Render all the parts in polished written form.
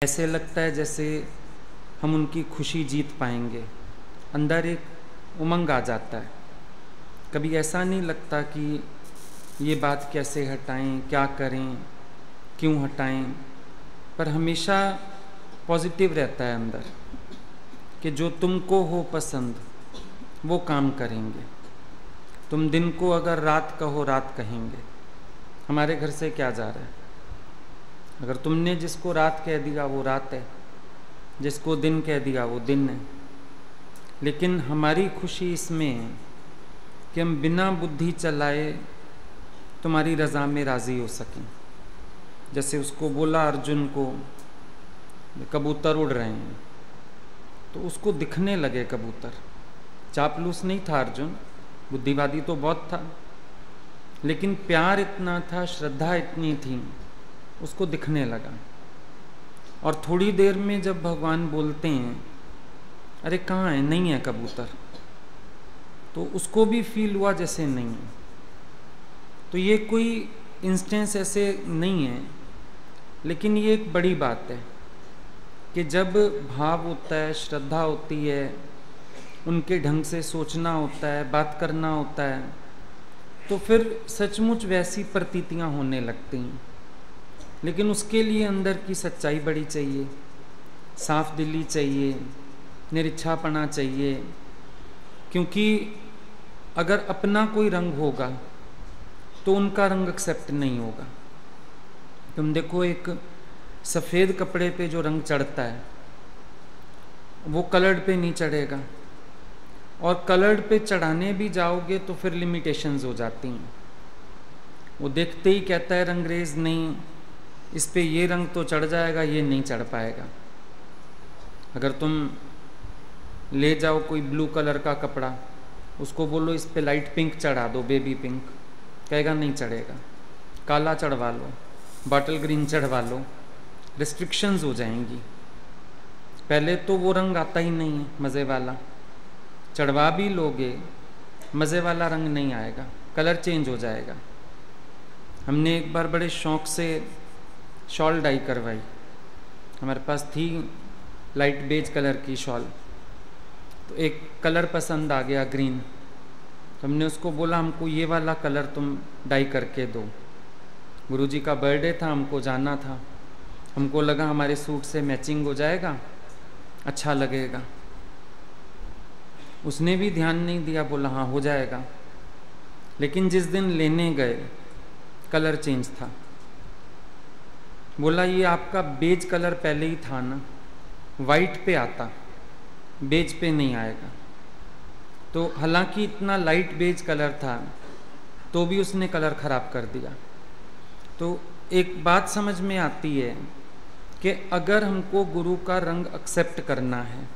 ऐसे लगता है जैसे हम उनकी खुशी जीत पाएंगे, अंदर एक उमंग आ जाता है। कभी ऐसा नहीं लगता कि ये बात कैसे हटाएं, क्या करें, क्यों हटाएं, पर हमेशा पॉजिटिव रहता है अंदर कि जो तुमको हो पसंद वो काम करेंगे। तुम दिन को अगर रात कहो रात कहेंगे, हमारे घर से क्या जा रहा है। अगर तुमने जिसको रात कह दिया वो रात है, जिसको दिन कह दिया वो दिन है। लेकिन हमारी खुशी इसमें है कि हम बिना बुद्धि चलाए तुम्हारी रज़ा में राज़ी हो सकें। जैसे उसको बोला अर्जुन को, कबूतर उड़ रहे हैं, तो उसको दिखने लगे कबूतर। चापलूस नहीं था अर्जुन, बुद्धिवादी तो बहुत था, लेकिन प्यार इतना था, श्रद्धा इतनी थी, उसको दिखने लगा। और थोड़ी देर में जब भगवान बोलते हैं अरे कहाँ है, नहीं है कबूतर, तो उसको भी फील हुआ जैसे नहीं है। तो ये कोई इंस्टेंस ऐसे नहीं है, लेकिन ये एक बड़ी बात है कि जब भाव होता है, श्रद्धा होती है, उनके ढंग से सोचना होता है, बात करना होता है, तो फिर सचमुच वैसी प्रतीतियाँ होने लगती हैं। लेकिन उसके लिए अंदर की सच्चाई बड़ी चाहिए, साफ दिली चाहिए, निरिच्छापना चाहिए। क्योंकि अगर अपना कोई रंग होगा तो उनका रंग एक्सेप्ट नहीं होगा। तुम देखो, एक सफ़ेद कपड़े पे जो रंग चढ़ता है वो कलर्ड पे नहीं चढ़ेगा, और कलर्ड पे चढ़ाने भी जाओगे तो फिर लिमिटेशंस हो जाती हैं। वो देखते ही कहता है रंगरेज नहीं, इस पे ये रंग तो चढ़ जाएगा, ये नहीं चढ़ पाएगा। अगर तुम ले जाओ कोई ब्लू कलर का कपड़ा, उसको बोलो इस पे लाइट पिंक चढ़ा दो, बेबी पिंक, कहेगा नहीं चढ़ेगा। काला चढ़वा लो, बॉटल ग्रीन चढ़वा लो, रिस्ट्रिक्शंस हो जाएंगी। पहले तो वो रंग आता ही नहीं है मज़े वाला, चढ़वा भी लोगे मज़े वाला रंग नहीं आएगा, कलर चेंज हो जाएगा। हमने एक बार बड़े शौक़ से शॉल डाई करवाई, हमारे पास थी लाइट बेज कलर की शॉल, तो एक कलर पसंद आ गया ग्रीन, तो हमने उसको बोला हमको ये वाला कलर तुम डाई करके दो। गुरुजी का बर्थडे था, हमको जाना था, हमको लगा हमारे सूट से मैचिंग हो जाएगा, अच्छा लगेगा। उसने भी ध्यान नहीं दिया, बोला हाँ हो जाएगा। लेकिन जिस दिन लेने गए कलर चेंज था। बोला ये आपका बेज कलर पहले ही था ना, वाइट पे आता, बेज पे नहीं आएगा। तो हालांकि इतना लाइट बेज कलर था तो भी उसने कलर ख़राब कर दिया। तो एक बात समझ में आती है कि अगर हमको गुरु का रंग एक्सेप्ट करना है,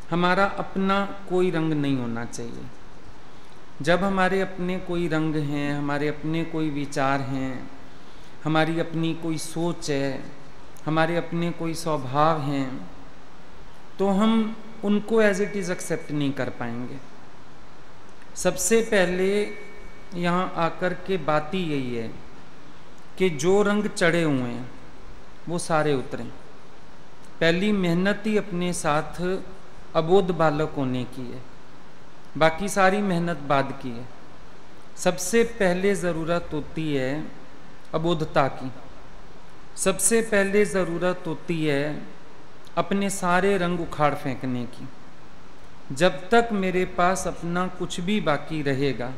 हमारा अपना कोई रंग नहीं होना चाहिए। जब हमारे अपने कोई रंग हैं, हमारे अपने कोई विचार हैं, हमारी अपनी कोई सोच है, हमारे अपने कोई स्वभाव हैं, तो हम उनको एज इट इज़ एक्सेप्ट नहीं कर पाएंगे। सबसे पहले यहाँ आकर के बात ही यही है कि जो रंग चढ़े हुए हैं वो सारे उतरें। पहली मेहनत ही अपने साथ अबोध बालक होने की है, बाकी सारी मेहनत बाद की है। सबसे पहले ज़रूरत होती है अबोधता की, सबसे पहले ज़रूरत होती है अपने सारे रंग उखाड़ फेंकने की। जब तक मेरे पास अपना कुछ भी बाकी रहेगा,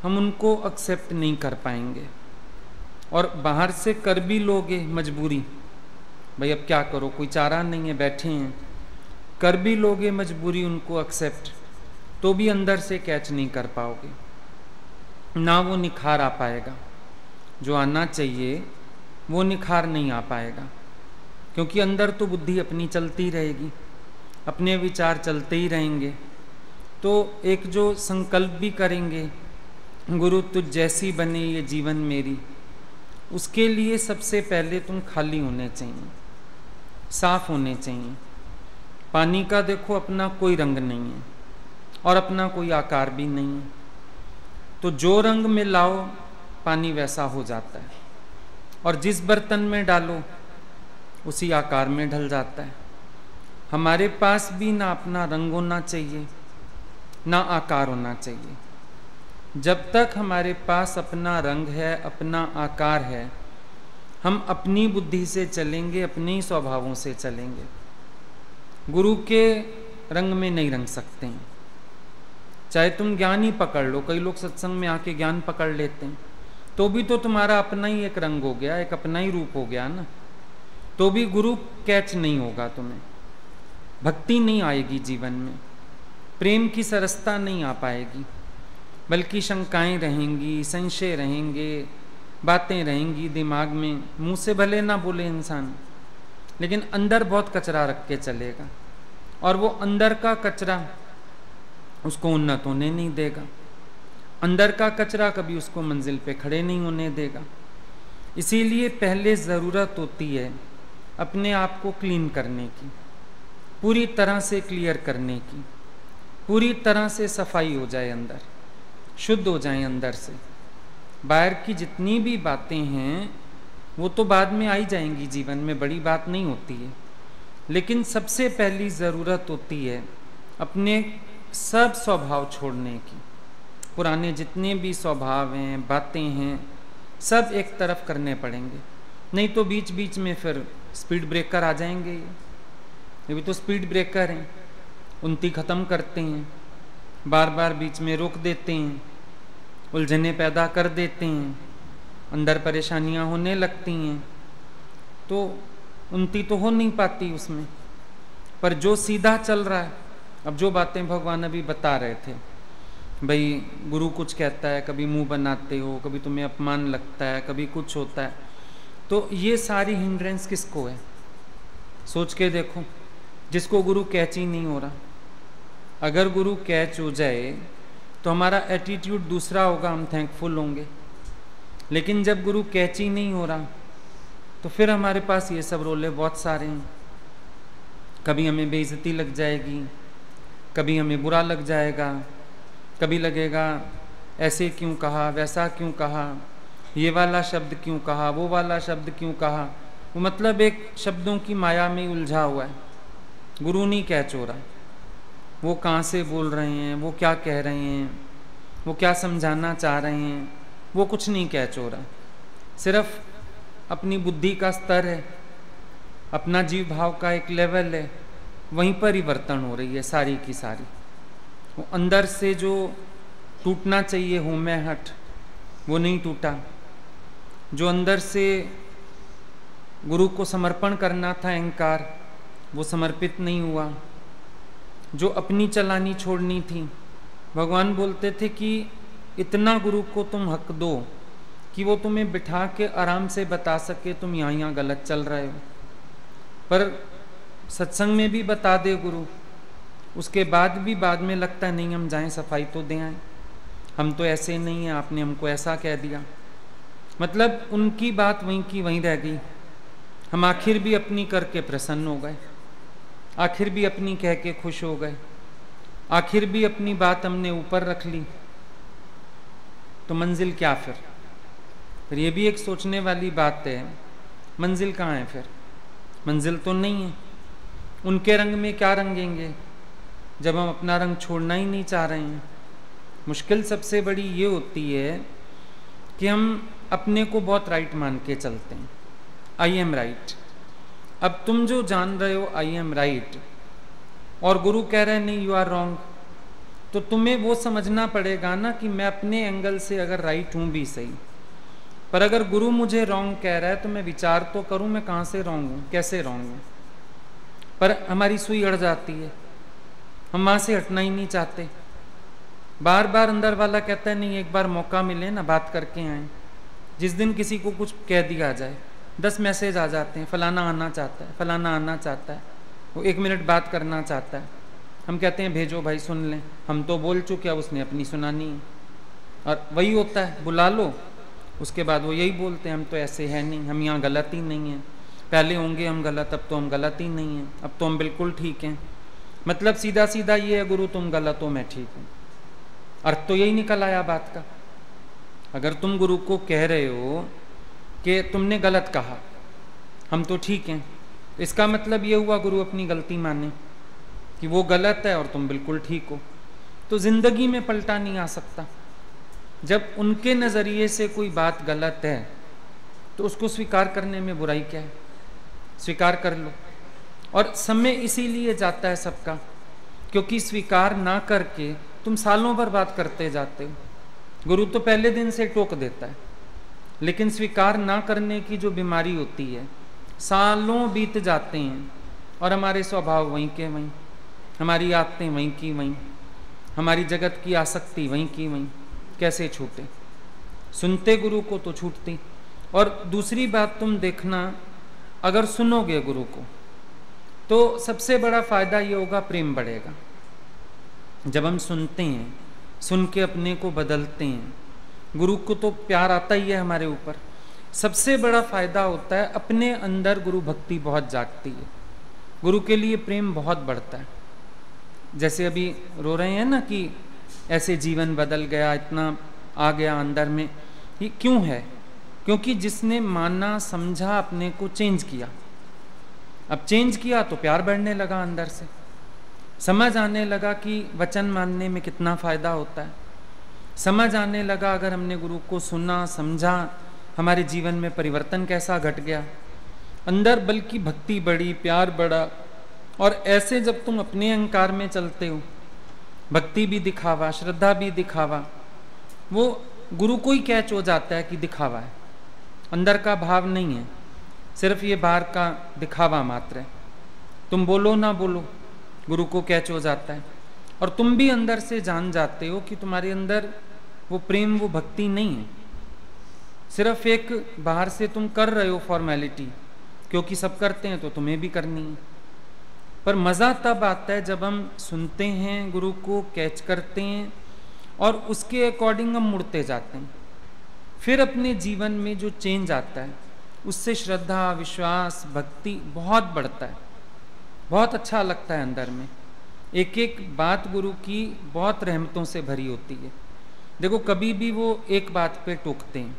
हम उनको एक्सेप्ट नहीं कर पाएंगे। और बाहर से कर भी लोगे मजबूरी, भाई अब क्या करो, कोई चारा नहीं है, बैठे हैं, कर भी लोगे मजबूरी उनको एक्सेप्ट, तो भी अंदर से कैच नहीं कर पाओगे, ना वो निखार आ पाएगा। जो आना चाहिए वो निखार नहीं आ पाएगा, क्योंकि अंदर तो बुद्धि अपनी चलती रहेगी, अपने विचार चलते ही रहेंगे। तो एक जो संकल्प भी करेंगे, गुरु तुझ जैसी बने ये जीवन मेरी, उसके लिए सबसे पहले तुम खाली होने चाहिए, साफ होने चाहिए। पानी का देखो अपना कोई रंग नहीं है और अपना कोई आकार भी नहीं है, तो जो रंग में लाओ पानी वैसा हो जाता है, और जिस बर्तन में डालो उसी आकार में ढल जाता है। हमारे पास भी ना अपना रंग होना चाहिए, ना आकार होना चाहिए। जब तक हमारे पास अपना रंग है, अपना आकार है, हम अपनी बुद्धि से चलेंगे, अपने ही स्वभावों से चलेंगे। गुरु के रंग में नहीं रंग सकते हैं। चाहे तुम ज्ञान ही पकड़ लो, कई लोग सत्संग में आके ज्ञान पकड़ लेते हैं, तो भी तो तुम्हारा अपना ही एक रंग हो गया, एक अपना ही रूप हो गया ना। तो भी गुरु कैच नहीं होगा तुम्हें, भक्ति नहीं आएगी जीवन में, प्रेम की सरसता नहीं आ पाएगी, बल्कि शंकाएं रहेंगी, संशय रहेंगे, बातें रहेंगी दिमाग में। मुंह से भले ना बोले इंसान, लेकिन अंदर बहुत कचरा रख के चलेगा, और वो अंदर का कचरा उसको उन्नत होने नहीं देगा। अंदर का कचरा कभी उसको मंजिल पे खड़े नहीं होने देगा। इसीलिए पहले ज़रूरत होती है अपने आप को क्लीन करने की, पूरी तरह से क्लियर करने की, पूरी तरह से सफाई हो जाए, अंदर शुद्ध हो जाए अंदर से। बाहर की जितनी भी बातें हैं वो तो बाद में आई जाएंगी, जीवन में बड़ी बात नहीं होती है। लेकिन सबसे पहली ज़रूरत होती है अपने सब स्वभाव छोड़ने की। पुराने जितने भी स्वभाव हैं, बातें हैं, सब एक तरफ करने पड़ेंगे, नहीं तो बीच बीच में फिर स्पीड ब्रेकर आ जाएंगे। ये भी तो स्पीड ब्रेकर हैं, उनती ख़त्म करते हैं, बार बार बीच में रोक देते हैं, उलझने पैदा कर देते हैं, अंदर परेशानियां होने लगती हैं, तो उनती तो हो नहीं पाती उसमें। पर जो सीधा चल रहा है, अब जो बातें भगवान अभी बता रहे थे, भाई गुरु कुछ कहता है, कभी मुंह बनाते हो, कभी तुम्हें अपमान लगता है, कभी कुछ होता है, तो ये सारी हिंड्रेंस किसको है? सोच के देखो, जिसको गुरु कैच ही नहीं हो रहा। अगर गुरु कैच हो जाए तो हमारा एटीट्यूड दूसरा होगा, हम थैंकफुल होंगे। लेकिन जब गुरु कैच ही नहीं हो रहा तो फिर हमारे पास ये सब रोले बहुत सारे हैं। कभी हमें बेइज्जती लग जाएगी, कभी हमें बुरा लग जाएगा, कभी लगेगा ऐसे क्यों कहा, वैसा क्यों कहा, ये वाला शब्द क्यों कहा, वो वाला शब्द क्यों कहा। वो मतलब एक शब्दों की माया में उलझा हुआ है, गुरु नहीं कैच हो रहा। वो कहाँ से बोल रहे हैं, वो क्या कह रहे हैं, वो क्या समझाना चाह रहे हैं, वो कुछ नहीं कैच हो रहा। सिर्फ अपनी बुद्धि का स्तर है, अपना जीव भाव का एक लेवल है, वहीं पर ही वर्तन हो रही है सारी की सारी। वो अंदर से जो टूटना चाहिए हूँ मैं हट, वो नहीं टूटा। जो अंदर से गुरु को समर्पण करना था अहंकार, वो समर्पित नहीं हुआ। जो अपनी चलानी छोड़नी थी, भगवान बोलते थे कि इतना गुरु को तुम हक दो कि वो तुम्हें बिठा के आराम से बता सके तुम यहाँ गलत चल रहे हो। पर सत्संग में भी बता दे गुरु, उसके बाद भी बाद में लगता है नहीं हम जाएं, सफाई तो दें आए, हम तो ऐसे नहीं हैं, आपने हमको ऐसा कह दिया। मतलब उनकी बात वहीं की वहीं रह गई। हम आखिर भी अपनी करके प्रसन्न हो गए, आखिर भी अपनी कह के खुश हो गए, आखिर भी अपनी बात हमने ऊपर रख ली। तो मंजिल क्या फिर ये भी एक सोचने वाली बात है, मंजिल कहाँ है फिर? मंजिल तो नहीं है। उनके रंग में क्या रंगेंगे जब हम अपना रंग छोड़ना ही नहीं चाह रहे हैं? मुश्किल सबसे बड़ी ये होती है कि हम अपने को बहुत राइट मान के चलते हैं, आई एम राइट। अब तुम जो जान रहे हो आई एम राइट, और गुरु कह रहे हैं नहीं यू आर रॉन्ग, तो तुम्हें वो समझना पड़ेगा ना कि मैं अपने एंगल से अगर राइट हूँ भी सही, पर अगर गुरु मुझे रॉन्ग कह रहा है तो मैं विचार तो करूँ मैं कहाँ से रॉन्ग हूँ, कैसे रॉन्ग हूँ। पर हमारी सुई अड़ जाती है, हम वहाँ से हटना ही नहीं चाहते। बार बार अंदर वाला कहता है नहीं एक बार मौका मिले ना, बात करके आए। जिस दिन किसी को कुछ कह दिया जाए 10 मैसेज आ जाते हैं, फलाना आना चाहता है, फलाना आना चाहता है, वो 1 मिनट बात करना चाहता है। हम कहते हैं भेजो भाई सुन लें, हम तो बोल चुके, अब उसने अपनी सुनानी है। और वही होता है, बुला लो, उसके बाद वो यही बोलते हैं हम तो ऐसे है नहीं, हम यहाँ गलत ही नहीं हैं, पहले होंगे हम गलत, अब तो हम गलत ही नहीं हैं, अब तो हम बिल्कुल ठीक हैं। मतलब सीधा सीधा ये है गुरु तुम गलत हो मैं ठीक हूँ, अर्थ तो यही निकल आया बात का। अगर तुम गुरु को कह रहे हो कि तुमने गलत कहा, हम तो ठीक हैं, इसका मतलब ये हुआ गुरु अपनी गलती माने कि वो गलत है और तुम बिल्कुल ठीक हो, तो जिंदगी में पलटा नहीं आ सकता। जब उनके नज़रिए से कोई बात गलत है तो उसको स्वीकार करने में बुराई क्या है, स्वीकार कर लो। और समय इसीलिए जाता है सबका, क्योंकि स्वीकार ना करके तुम सालों भर बात करते जाते हो। गुरु तो पहले दिन से टोक देता है, लेकिन स्वीकार ना करने की जो बीमारी होती है, सालों बीत जाते हैं और हमारे स्वभाव वहीं के वहीं, हमारी आदतें वहीं की वहीं, हमारी जगत की आसक्ति वहीं की वहीं, कैसे छूटे। सुनते गुरु को तो छूटती। और दूसरी बात तुम देखना, अगर सुनोगे गुरु को तो सबसे बड़ा फायदा ये होगा, प्रेम बढ़ेगा। जब हम सुनते हैं, सुन के अपने को बदलते हैं, गुरु को तो प्यार आता ही है हमारे ऊपर। सबसे बड़ा फायदा होता है अपने अंदर गुरु भक्ति बहुत जागती है, गुरु के लिए प्रेम बहुत बढ़ता है। जैसे अभी रो रहे हैं ना कि ऐसे जीवन बदल गया, इतना आ गया अंदर में, ये क्यों है? क्योंकि जिसने माना समझा, अपने को चेंज किया। अब चेंज किया तो प्यार बढ़ने लगा अंदर से, समझ आने लगा कि वचन मानने में कितना फायदा होता है, समझ आने लगा अगर हमने गुरु को सुना समझा, हमारे जीवन में परिवर्तन कैसा घट गया अंदर, बल्कि भक्ति बढ़ी, प्यार बढ़ा। और ऐसे जब तुम अपने अहंकार में चलते हो, भक्ति भी दिखावा, श्रद्धा भी दिखावा, वो गुरु को ही कैच हो जाता है कि दिखावा है, अंदर का भाव नहीं है, सिर्फ ये बाहर का दिखावा मात्र है। तुम बोलो ना बोलो, गुरु को कैच हो जाता है। और तुम भी अंदर से जान जाते हो कि तुम्हारे अंदर वो प्रेम, वो भक्ति नहीं है, सिर्फ एक बाहर से तुम कर रहे हो फॉर्मेलिटी, क्योंकि सब करते हैं तो तुम्हें भी करनी है। पर मज़ा तब आता है जब हम सुनते हैं, गुरु को कैच करते हैं और उसके अकॉर्डिंग हम मुड़ते जाते हैं। फिर अपने जीवन में जो चेंज आता है, उससे श्रद्धा, विश्वास, भक्ति बहुत बढ़ता है, बहुत अच्छा लगता है अंदर में। एक एक बात गुरु की बहुत रहमतों से भरी होती है। देखो, कभी भी वो एक बात पे टोकते हैं,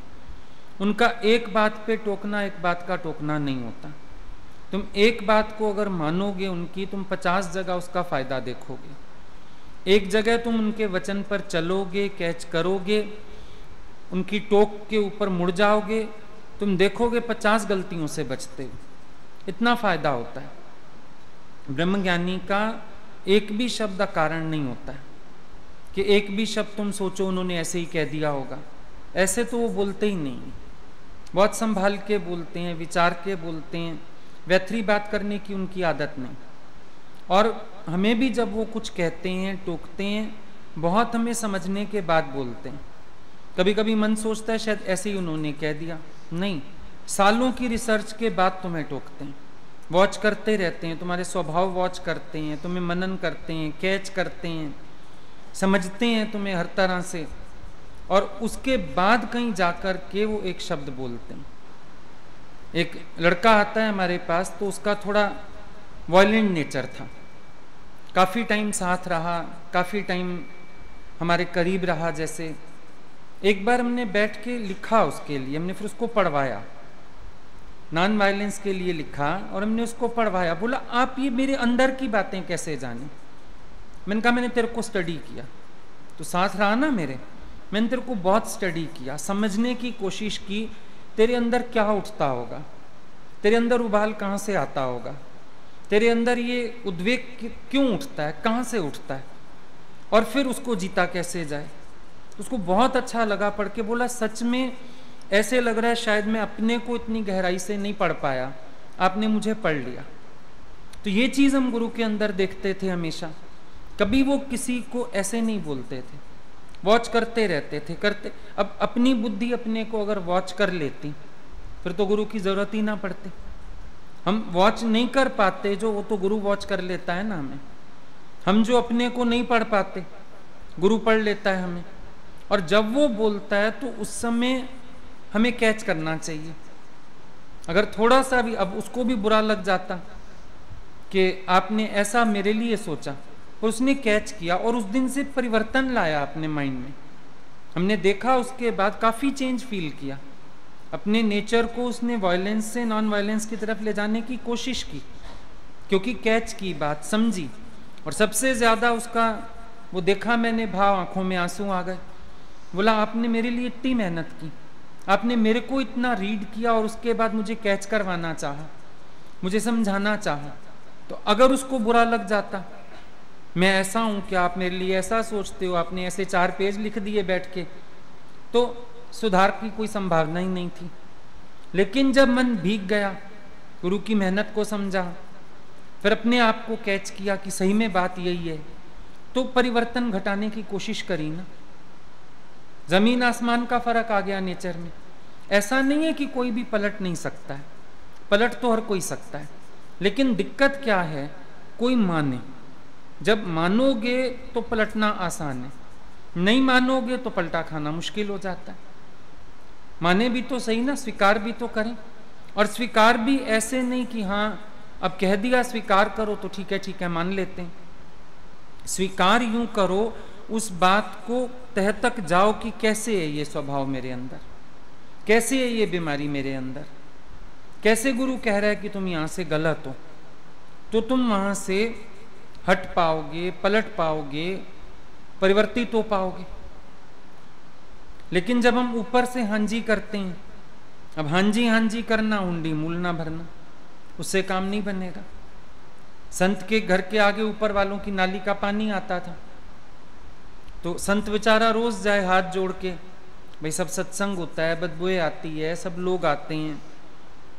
उनका एक बात पे टोकना एक बात का टोकना नहीं होता। तुम एक बात को अगर मानोगे उनकी, तुम 50 जगह उसका फायदा देखोगे। एक जगह तुम उनके वचन पर चलोगे, कैच करोगे, उनकी टोक के ऊपर मुड़ जाओगे, तुम देखोगे 50 गलतियों से बचते हो। इतना फायदा होता है। ब्रह्मज्ञानी का एक भी शब्द कारण नहीं होता है कि एक भी शब्द तुम सोचो उन्होंने ऐसे ही कह दिया होगा, ऐसे तो वो बोलते ही नहीं। बहुत संभाल के बोलते हैं, विचार के बोलते हैं, वैथरी बात करने की उनकी आदत नहीं। और हमें भी जब वो कुछ कहते हैं, टोकते हैं, बहुत हमें समझने के बाद बोलते हैं। कभी कभी मन सोचता है शायद ऐसे ही उन्होंने कह दिया, नहीं, सालों की रिसर्च के बाद तुम्हें टोकते हैं, वॉच करते रहते हैं, तुम्हारे स्वभाव वॉच करते हैं, तुम्हें मनन करते हैं, कैच करते हैं, समझते हैं तुम्हें हर तरह से, और उसके बाद कहीं जाकर के वो एक शब्द बोलते हैं। एक लड़का आता है हमारे पास, तो उसका थोड़ा वायलेंट नेचर था, काफ़ी टाइम साथ रहा, काफ़ी टाइम हमारे करीब रहा। जैसे एक बार हमने बैठ के लिखा उसके लिए, हमने फिर उसको पढ़वाया, नॉन वायलेंस के लिए लिखा और हमने उसको पढ़वाया। बोला, आप ये मेरे अंदर की बातें कैसे जाने? मैंने कहा, मैंने तेरे को स्टडी किया, तो साथ रहा ना मेरे, मैंने तेरे को बहुत स्टडी किया, समझने की कोशिश की, तेरे अंदर क्या उठता होगा, तेरे अंदर उबाल कहाँ से आता होगा, तेरे अंदर ये उद्वेग क्यों उठता है, कहाँ से उठता है, और फिर उसको जीता कैसे जाए। उसको बहुत अच्छा लगा पढ़ के। बोला, सच में ऐसे लग रहा है शायद मैं अपने को इतनी गहराई से नहीं पढ़ पाया, आपने मुझे पढ़ लिया। तो ये चीज़ हम गुरु के अंदर देखते थे हमेशा। कभी वो किसी को ऐसे नहीं बोलते थे, वॉच करते रहते थे, करते। अब अपनी बुद्धि अपने को अगर वॉच कर लेती फिर तो गुरु की ज़रूरत ही ना पड़ती। हम वॉच नहीं कर पाते जो, वो तो गुरु वॉच कर लेता है ना हमें। हम जो अपने को नहीं पढ़ पाते, गुरु पढ़ लेता है हमें। और जब वो बोलता है तो उस समय हमें कैच करना चाहिए। अगर थोड़ा सा भी, अब उसको भी बुरा लग जाता कि आपने ऐसा मेरे लिए सोचा, और उसने कैच किया और उस दिन से परिवर्तन लाया अपने माइंड में। हमने देखा उसके बाद काफ़ी चेंज फील किया। अपने नेचर को उसने वायलेंस से नॉन वायलेंस की तरफ ले जाने की कोशिश की, क्योंकि कैच की बात, समझी, और सबसे ज़्यादा उसका वो देखा मैंने भाव, आंखों में आंसू आ गए। बोला आपने मेरे लिए इतनी मेहनत की, आपने मेरे को इतना रीड किया और उसके बाद मुझे कैच करवाना चाहा, मुझे समझाना चाहा, तो अगर उसको बुरा लग जाता, मैं ऐसा हूं कि आप मेरे लिए ऐसा सोचते हो, आपने ऐसे 4 पेज लिख दिए बैठ के, तो सुधार की कोई संभावना ही नहीं थी। लेकिन जब मन भीग गया, गुरु की मेहनत को समझा, फिर अपने आप को कैच किया कि सही में बात यही है, तो परिवर्तन घटाने की कोशिश करी ना। जमीन आसमान का फर्क आ गया नेचर में। ऐसा नहीं है कि कोई भी पलट नहीं सकता है, पलट तो हर कोई सकता है, लेकिन दिक्कत क्या है, कोई माने। जब मानोगे तो पलटना आसान है, नहीं मानोगे तो पलटा खाना मुश्किल हो जाता है। माने भी तो सही ना, स्वीकार भी तो करें, और स्वीकार भी ऐसे नहीं कि हाँ अब कह दिया स्वीकार करो तो ठीक है मान लेते हैं। स्वीकार यूं करो, उस बात को तह तक जाओ कि कैसे है ये स्वभाव मेरे अंदर, कैसे है ये बीमारी मेरे अंदर, कैसे गुरु कह रहा है कि तुम यहां से गलत हो, तो तुम वहां से हट पाओगे, पलट पाओगे, परिवर्तित हो पाओगे। लेकिन जब हम ऊपर से हांजी करते हैं, अब हांजी करना, हुंडी मूल ना भरना, उससे काम नहीं बनेगा। संत के घर के आगे ऊपर वालों की नाली का पानी आता था, तो संत बेचारा रोज जाए हाथ जोड़ के, भाई सब सत्संग होता है, बदबुए आती है, सब लोग आते हैं,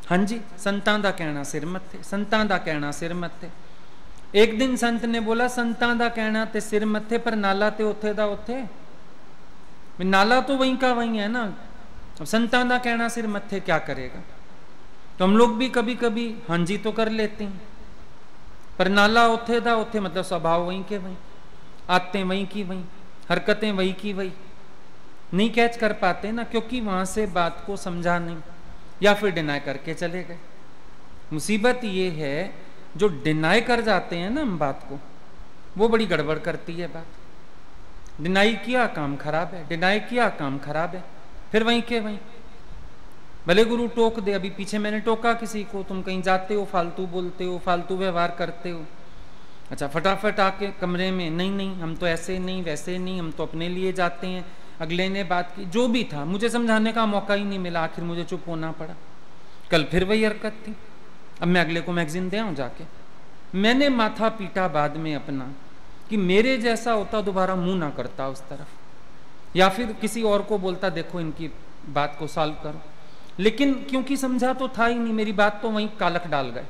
हाँ जी संतां दा कहना सिर मत्थे, संतां दा कहना सिर मत्थे। एक दिन संत ने बोला संतां दा कहना ते सिर मत्थे, पर नाला ते उथे दा उथे, नाला तो वहीं का वहीं है ना, अब संतां दा कहना सिर मत्थे क्या करेगा। तो हम लोग भी कभी कभी हाँ जी तो कर लेते हैं, पर नाला उथे दा उथे, मतलब स्वभाव वहीं के वहीं, आते वहीं की वहीं, हरकतें वहीं की वहीं, नहीं कैच कर पाते ना, क्योंकि वहां से बात को समझा नहीं, या फिर डिनाई करके चले गए। मुसीबत ये है जो डिनाई कर जाते हैं ना हम बात को, वो बड़ी गड़बड़ करती है बात। डिनाई किया काम खराब है, डिनाई किया काम खराब है, फिर वहीं के वहीं। भले गुरु टोक दे, अभी पीछे मैंने टोका किसी को, तुम कहीं जाते हो फालतू बोलते हो, फालतू व्यवहार करते हो, अच्छा फटाफट आके कमरे में नहीं हम तो ऐसे नहीं वैसे नहीं, हम तो अपने लिए जाते हैं। अगले ने बात की, जो भी था, मुझे समझाने का मौका ही नहीं मिला, आखिर मुझे चुप होना पड़ा। कल फिर वही हरकत थी, अब मैं अगले को मैगजीन दे आऊं जाके। मैंने माथा पीटा बाद में अपना कि मेरे जैसा होता दोबारा मुंह ना करता उस तरफ, या फिर किसी और को बोलता देखो इनकी बात को सॉल्व करो, लेकिन क्योंकि समझा तो था ही नहीं, मेरी बात तो वहीं कालख डाल गए।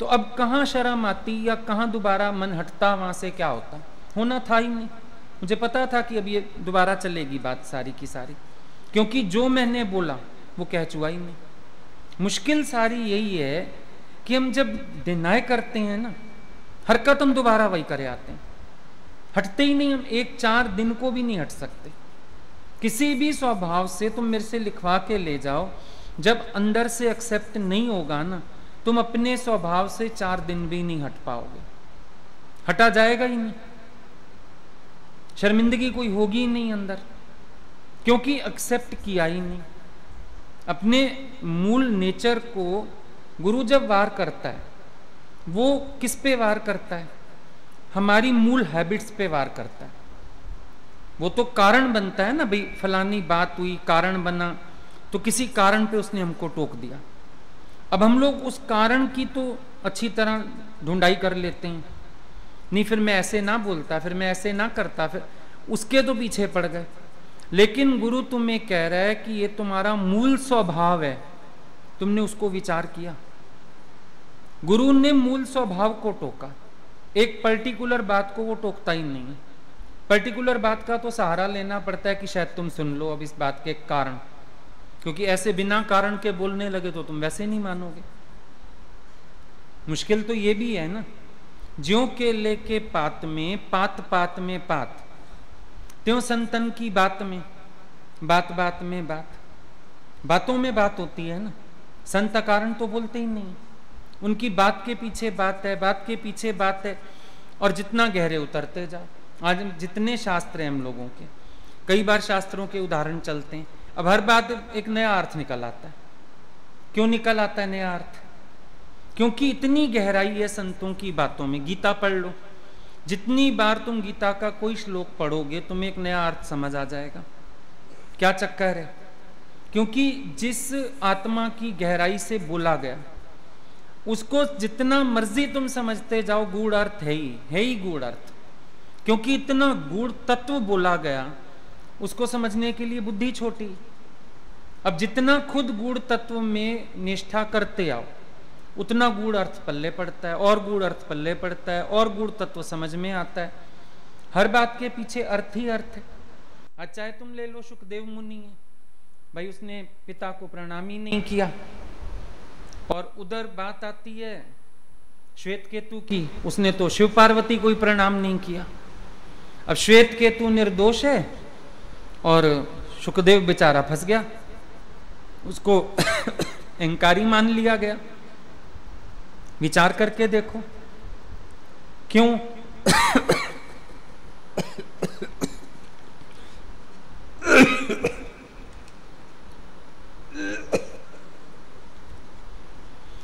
तो अब कहाँ शर्म आती या कहाँ दोबारा मन हटता, वहां से क्या होता, होना था ही नहीं। मुझे पता था कि अब ये दोबारा चलेगी बात सारी की सारी, क्योंकि जो मैंने बोला वो कह चुका ही नहीं। मुश्किल सारी यही है कि हम जब डिनाई करते हैं ना, हरकत हम दोबारा वही करे आते हैं, हटते ही नहीं। हम 1-4 दिन को भी नहीं हट सकते किसी भी स्वभाव से। तुम मेरे से लिखवा के ले जाओ, जब अंदर से एक्सेप्ट नहीं होगा ना, तुम अपने स्वभाव से 4 दिन भी नहीं हट पाओगे, हटा जाएगा ही नहीं, शर्मिंदगी कोई होगी ही नहीं अंदर, क्योंकि एक्सेप्ट किया ही नहीं। अपने मूल नेचर को गुरु जब वार करता है, वो किस पे वार करता है, हमारी मूल हैबिट्स पे वार करता है। वो तो कारण बनता है ना, भाई फलानी बात हुई, कारण बना, तो किसी कारण पे उसने हमको टोक दिया। अब हम लोग उस कारण की तो अच्छी तरह ढूंढाई कर लेते हैं, नहीं फिर मैं ऐसे ना बोलता, फिर मैं ऐसे ना करता, फिर उसके तो पीछे पड़ गए। लेकिन गुरु तुम्हें कह रहा है कि ये तुम्हारा मूल स्वभाव है, तुमने उसको विचार किया। गुरु ने मूल स्वभाव को टोका, एक पर्टिकुलर बात को वो टोकता ही नहीं है। पर्टिकुलर बात का तो सहारा लेना पड़ता है कि शायद तुम सुन लो अब इस बात के कारण, क्योंकि ऐसे बिना कारण के बोलने लगे तो तुम वैसे नहीं मानोगे। मुश्किल तो ये भी है ना, ज्यों के लेके पात में, पात पात में पात, त्यों संतन की बात में, बात बात में बात, बातों में बात होती है ना। संत कारण तो बोलते ही नहीं, उनकी बात के पीछे बात है, बात के पीछे बात है, और जितना गहरे उतरते जाओ। आज जितने शास्त्र हैं हम लोगों के, कई बार शास्त्रों के उदाहरण चलते हैं, अब हर बात एक नया अर्थ निकल आता है। क्यों निकल आता है नया अर्थ? क्योंकि इतनी गहराई है संतों की बातों में। गीता पढ़ लो, जितनी बार तुम गीता का कोई श्लोक पढ़ोगे तुम्हें एक नया अर्थ समझ आ जाएगा। क्या चक्कर है? क्योंकि जिस आत्मा की गहराई से बोला गया उसको जितना मर्जी तुम समझते जाओ, गूढ़ अर्थ है ही गूढ़ अर्थ। क्योंकि इतना गूढ़ तत्व बोला गया, उसको समझने के लिए बुद्धि छोटी। अब जितना खुद गूढ़ तत्व में निष्ठा करते आओ उतना गूढ़ अर्थ पल्ले पड़ता है, और गूढ़ अर्थ पल्ले पड़ता है, और गूढ़ तत्व समझ में आता है। हर बात के पीछे अर्थ ही अर्थ है। आज चाहे तुम ले लो, शुकदेव मुनि है भाई, उसने पिता को प्रणाम ही नहीं किया। और उधर बात आती है श्वेत केतु की, उसने तो शिव पार्वती को ही प्रणाम नहीं किया। अब श्वेत केतु निर्दोष है और शुकदेव बेचारा फंस गया, उसको अहंकारी मान लिया गया। विचार करके देखो क्यों?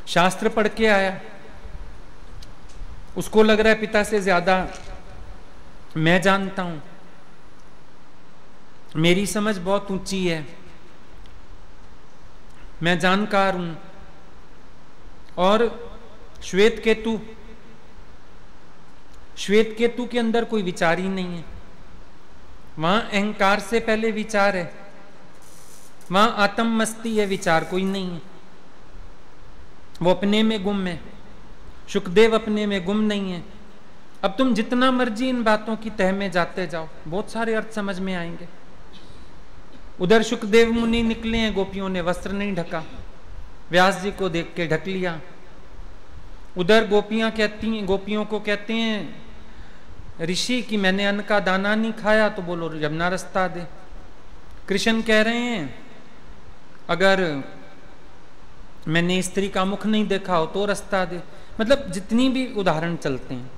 शास्त्र पढ़ के आया, उसको लग रहा है पिता से ज्यादा मैं जानता हूं, मेरी समझ बहुत ऊंची है, मैं जानकार हूं। और श्वेत केतु के अंदर कोई विचार ही नहीं है। वहां अहंकार से पहले विचार है, वहां आत्म मस्ती है, विचार कोई नहीं है। वो अपने में गुम है, शुकदेव अपने में गुम नहीं है। अब तुम जितना मर्जी इन बातों की तह में जाते जाओ, बहुत सारे अर्थ समझ में आएंगे। उधर शुकदेव मुनि निकले हैं, गोपियों ने वस्त्र नहीं ढका, व्यास जी को देख के ढक लिया। उधर गोपियां कहती हैं, गोपियों को कहते हैं ऋषि कि मैंने अन्न का दाना नहीं खाया, तो बोलो यमुना रास्ता दे। कृष्ण कह रहे हैं अगर मैंने स्त्री का मुख नहीं देखा हो तो रास्ता दे। मतलब जितनी भी उदाहरण चलते हैं,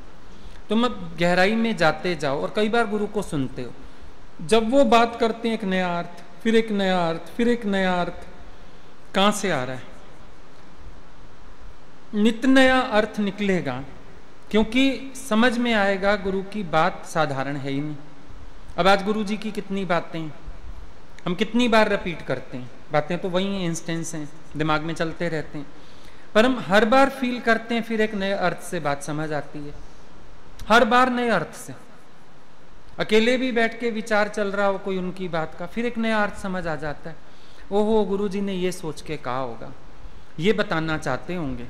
तुम अब गहराई में जाते जाओ और कई बार गुरु को सुनते हो, जब वो बात करते हैं एक नया अर्थ, फिर एक नया अर्थ, फिर एक नया अर्थ, कहां से आ रहा है? नित्य नया अर्थ निकलेगा, क्योंकि समझ में आएगा गुरु की बात साधारण है ही नहीं। अब आज गुरु जी की कितनी बातें हम कितनी बार रिपीट करते हैं, बातें तो वही हैं, इंस्टेंस हैं, दिमाग में चलते रहते हैं, पर हम हर बार फील करते हैं, फिर एक नए अर्थ से बात समझ आती है, हर बार नए अर्थ से। अकेले भी बैठ के विचार चल रहा हो कोई उनकी बात का, फिर एक नया अर्थ समझ आ जाता है। ओहो, गुरु जी ने ये सोच के कहा होगा, ये बताना चाहते होंगे,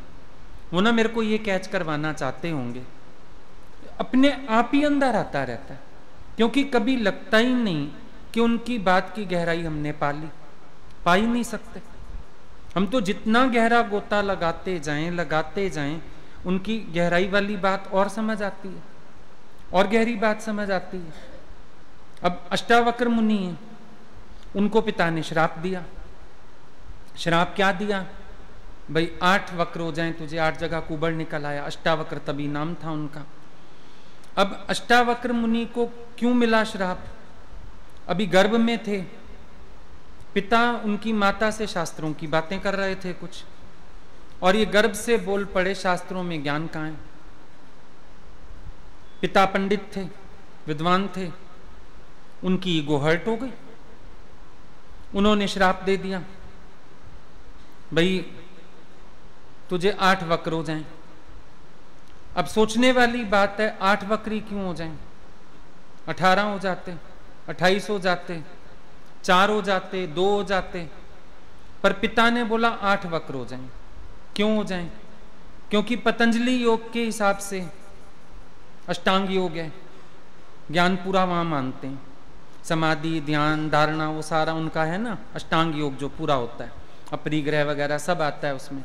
वो ना मेरे को ये कैच करवाना चाहते होंगे। अपने आप ही अंदर आता रहता है, क्योंकि कभी लगता ही नहीं कि उनकी बात की गहराई हमने पा ही नहीं सकते। हम तो जितना गहरा गोता लगाते जाएं उनकी गहराई वाली बात और समझ आती है, और गहरी बात समझ आती है। अब अष्टावक्र मुनि हैं, उनको पिता ने श्राप दिया। श्राप क्या दिया? भाई 8 वक्र हो जाएं तुझे, 8 जगह कुबड़ निकल आया, अष्टावक्र तभी नाम था उनका। अब अष्टावक्र मुनि को क्यों मिला श्राप? अभी गर्भ में थे, पिता उनकी माता से शास्त्रों की बातें कर रहे थे कुछ, और ये गर्भ से बोल पड़े शास्त्रों में ज्ञान कहाँ है। पिता पंडित थे, विद्वान थे, उनकी ईगो हर्ट हो गई, उन्होंने श्राप दे दिया, भाई तुझे 8 वक्र हो जाएं। अब सोचने वाली बात है, 8 वक्री क्यों हो जाएं? 18 हो जाते, 28 हो जाते, 4 हो जाते, 2 हो जाते, पर पिता ने बोला 8 वक्र हो जाएं। क्यों हो जाएं? क्योंकि पतंजलि योग के हिसाब से अष्टांग योग है, ज्ञान पूरा वहां मानते हैं, समाधि, ध्यान, धारणा, वो सारा उनका है ना, अष्टांग योग जो पूरा होता है, अपरिग्रह वगैरह सब आता है उसमें।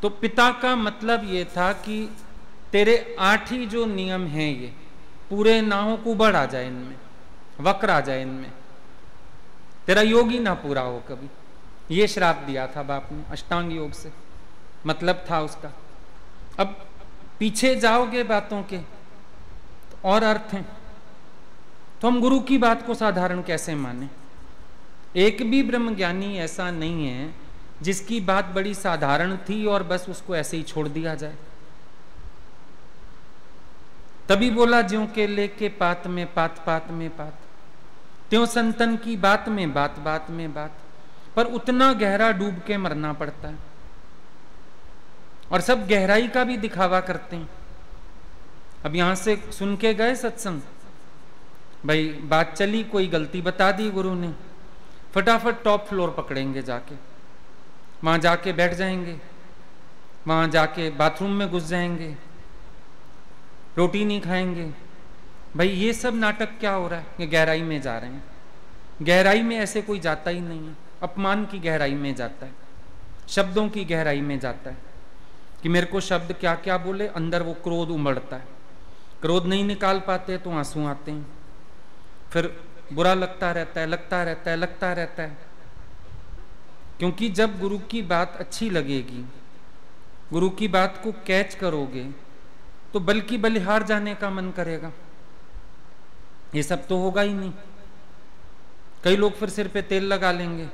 तो पिता का मतलब ये था कि तेरे 8 ही जो नियम हैं ये पूरे ना हो, कुबड़ आ जाए इनमें, वक्र आ जाए इनमें, तेरा योग ही ना पूरा हो कभी। ये श्राप दिया था बाप ने अष्टांग योग से, मतलब था उसका। अब पीछे जाओगे बातों के तो और अर्थ हैं, तो हम गुरु की बात को साधारण कैसे माने? एक भी ब्रह्मज्ञानी ऐसा नहीं है जिसकी बात बड़ी साधारण थी और बस उसको ऐसे ही छोड़ दिया जाए। तभी बोला ज्यों के लेके पात में पात, पात में पात, त्यों संतन की बात में बात, बात में बात। पर उतना गहरा डूब के मरना पड़ता है, और सब गहराई का भी दिखावा करते हैं। अब यहां से सुन के गए सत्संग, भाई बात चली, कोई गलती बता दी गुरु ने, फटाफट टॉप फ्लोर पकड़ेंगे, जाके वहां जाके बैठ जाएंगे, वहां जाके बाथरूम में घुस जाएंगे, रोटी नहीं खाएंगे। भाई ये सब नाटक क्या हो रहा है? ये गहराई में जा रहे हैं। गहराई में ऐसे कोई जाता ही नहीं है। अपमान की गहराई में जाता है, शब्दों की गहराई में जाता है कि मेरे को शब्द क्या क्या बोले, अंदर वो क्रोध उमड़ता है। क्रोध नहीं निकाल पाते तो आंसू आते हैं, फिर बुरा लगता रहता है, लगता रहता है, लगता रहता है। क्योंकि जब गुरु की बात अच्छी लगेगी, गुरु की बात को कैच करोगे, तो बल्कि बलिहार जाने का मन करेगा। ये सब तो होगा ही नहीं। कई लोग फिर सिर पे तेल लगा लेंगे,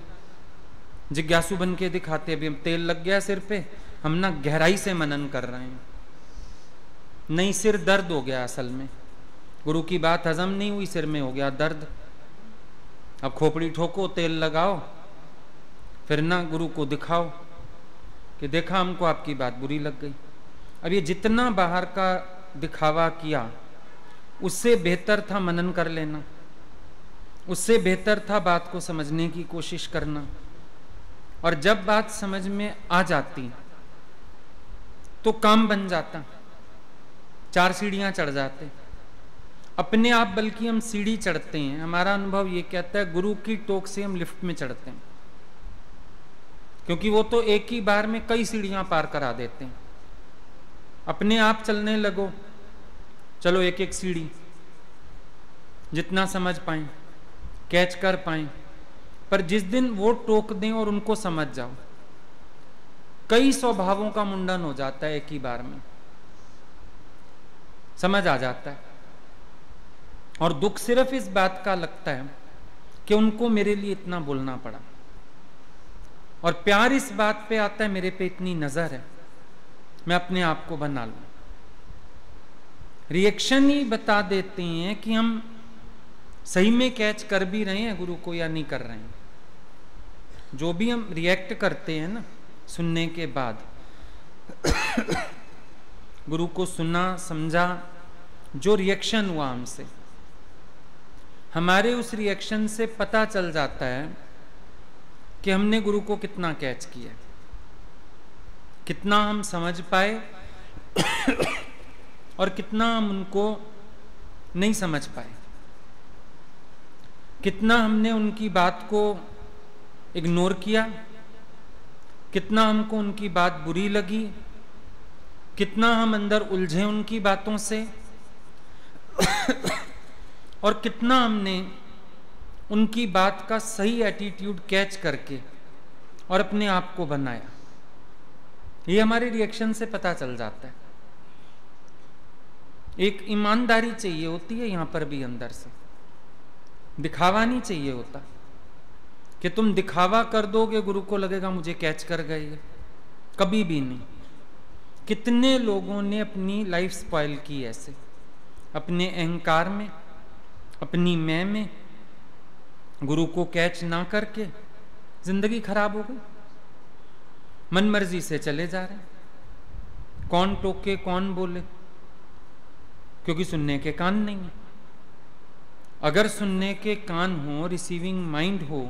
जिज्ञासु बन के दिखाते, अभी हम तेल लग गया सिर पे, हम ना गहराई से मनन कर रहे हैं। नहीं, सिर दर्द हो गया असल में, गुरु की बात हजम नहीं हुई, सिर में हो गया दर्द। अब खोपड़ी ठोको, तेल लगाओ, फिर ना गुरु को दिखाओ कि देखा हमको आपकी बात बुरी लग गई। अब ये जितना बाहर का दिखावा किया, उससे बेहतर था मनन कर लेना, उससे बेहतर था बात को समझने की कोशिश करना। और जब बात समझ में आ जाती तो काम बन जाता, 4 सीढ़ियां चढ़ जाते अपने आप। बल्कि हम सीढ़ी चढ़ते हैं, हमारा अनुभव ये कहता है गुरु की टोक से हम लिफ्ट में चढ़ते हैं, क्योंकि वो तो एक ही बार में कई सीढ़ियां पार करा देते हैं। अपने आप चलने लगो, चलो एक एक सीढ़ी, जितना समझ पाए, कैच कर पाए। पर जिस दिन वो टोक दें और उनको समझ जाओ, कई स्वभावों का मुंडन हो जाता है एक ही बार में, समझ आ जाता है। और दुख सिर्फ इस बात का लगता है कि उनको मेरे लिए इतना बोलना पड़ा, और प्यार इस बात पे आता है मेरे पे इतनी नजर है, मैं अपने आप को बना लूं। रिएक्शन ही बता देते हैं कि हम सही में कैच कर भी रहे हैं गुरु को या नहीं कर रहे हैं। जो भी हम रिएक्ट करते हैं ना सुनने के बाद, गुरु को सुना, समझा, जो रिएक्शन हुआ हमसे, हमारे उस रिएक्शन से पता चल जाता है कि हमने गुरु को कितना कैच किया, कितना हम समझ पाए और कितना हम उनको नहीं समझ पाए, कितना हमने उनकी बात को इग्नोर किया, कितना हमको उनकी बात बुरी लगी, कितना हम अंदर उलझे उनकी बातों से और कितना हमने उनकी बात का सही एटीट्यूड कैच करके और अपने आप को बनाया। ये हमारे रिएक्शन से पता चल जाता है। एक ईमानदारी चाहिए होती है यहां पर भी अंदर से, दिखावा नहीं चाहिए होता कि तुम दिखावा कर दोगे गुरु को लगेगा मुझे कैच कर गए, कभी भी नहीं। कितने लोगों ने अपनी लाइफ स्पॉइल की ऐसे, अपने अहंकार में, अपनी मैं में, गुरु को कैच ना करके जिंदगी खराब हो गई। मन मर्जी से चले जा रहे हैं, कौन टोके कौन बोले, क्योंकि सुनने के कान नहीं है। अगर सुनने के कान हो, रिसीविंग माइंड हो,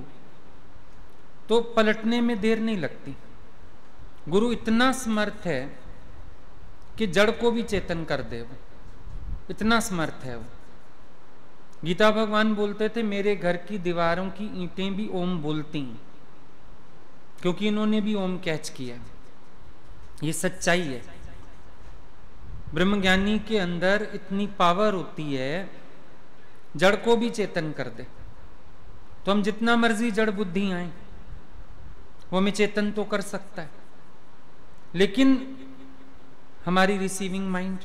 तो पलटने में देर नहीं लगती। गुरु इतना समर्थ है कि जड़ को भी चेतन कर दे, वो इतना समर्थ है वो। गीता भगवान बोलते थे मेरे घर की दीवारों की ईंटें भी ओम बोलती हैं, क्योंकि इन्होंने भी ओम कैच किया। ये सच्चाई है। ब्रह्मज्ञानी के अंदर इतनी पावर होती है, जड़ को भी चेतन कर दे। तो हम जितना मर्जी जड़ बुद्धि आए, वो हमें चेतन तो कर सकता है, लेकिन हमारी रिसीविंग माइंड,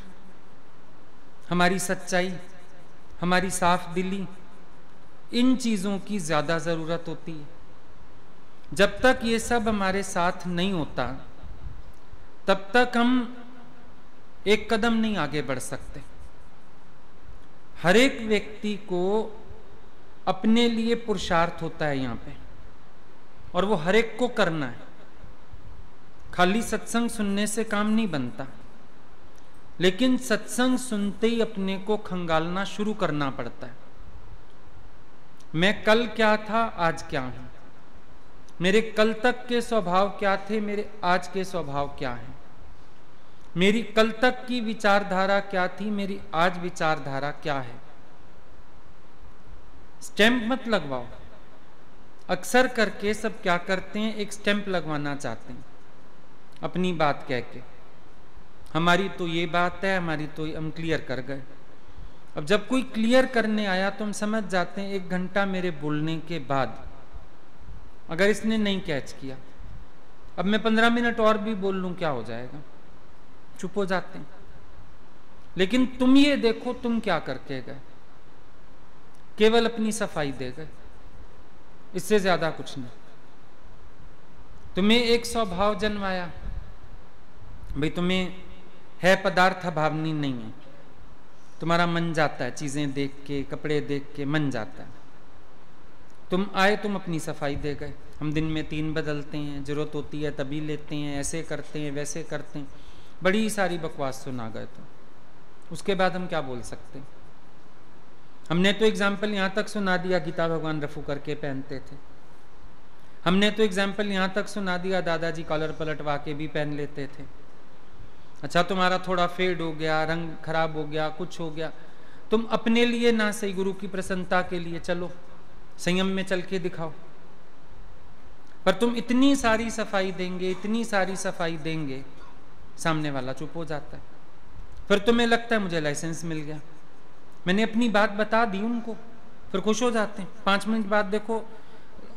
हमारी सच्चाई, हमारी साफ दिली, इन चीजों की ज्यादा जरूरत होती है। जब तक ये सब हमारे साथ नहीं होता तब तक हम एक कदम नहीं आगे बढ़ सकते। हर एक व्यक्ति को अपने लिए पुरुषार्थ होता है यहाँ पे, और वो हर एक को करना है। खाली सत्संग सुनने से काम नहीं बनता, लेकिन सत्संग सुनते ही अपने को खंगालना शुरू करना पड़ता है। मैं कल क्या था, आज क्या हूं। मेरे कल तक के स्वभाव क्या थे, मेरे आज के स्वभाव क्या हैं। मेरी कल तक की विचारधारा क्या थी, मेरी आज विचारधारा क्या है। स्टैंप मत लगवाओ। अक्सर करके सब क्या करते हैं, एक स्टैंप लगवाना चाहते हैं अपनी बात कह के। हमारी तो ये बात है, हमारी तो हम क्लियर कर गए। अब जब कोई क्लियर करने आया तो हम समझ जाते हैं 1 घंटा मेरे बोलने के बाद अगर इसने नहीं कैच किया, अब मैं 15 मिनट और भी बोल लूं क्या हो जाएगा, चुप हो जाते हैं। लेकिन तुम ये देखो तुम क्या करके गए, केवल अपनी सफाई दे गए, इससे ज्यादा कुछ नहीं। तुम्हें एक स्वभाव जन्माया, भाई तुम्हें है पदार्थ भावनी नहीं है, तुम्हारा मन जाता है चीजें देख के, कपड़े देख के मन जाता है। तुम आए, तुम अपनी सफाई दे गए। हम दिन में 3 बदलते हैं, जरूरत होती है तभी लेते हैं, ऐसे करते हैं वैसे करते हैं, बड़ी सारी बकवास सुना गए। तो उसके बाद हम क्या बोल सकते हैं। हमने तो एग्जाम्पल यहाँ तक सुना दिया, गीता भगवान रफू करके पहनते थे। हमने तो एग्जाम्पल यहाँ तक सुना दिया, दादाजी कॉलर पलटवा के भी पहन लेते थे। अच्छा तुम्हारा थोड़ा फेड हो गया, रंग खराब हो गया, कुछ हो गया, तुम अपने लिए ना सही गुरु की प्रसन्नता के लिए चलो, संयम में चल के दिखाओ। पर तुम इतनी सारी सफाई देंगे, इतनी सारी सफाई देंगे, सामने वाला चुप हो जाता है। फिर तुम्हें लगता है मुझे लाइसेंस मिल गया, मैंने अपनी बात बता दी उनको, फिर खुश हो जाते हैं। 5 मिनट बाद देखो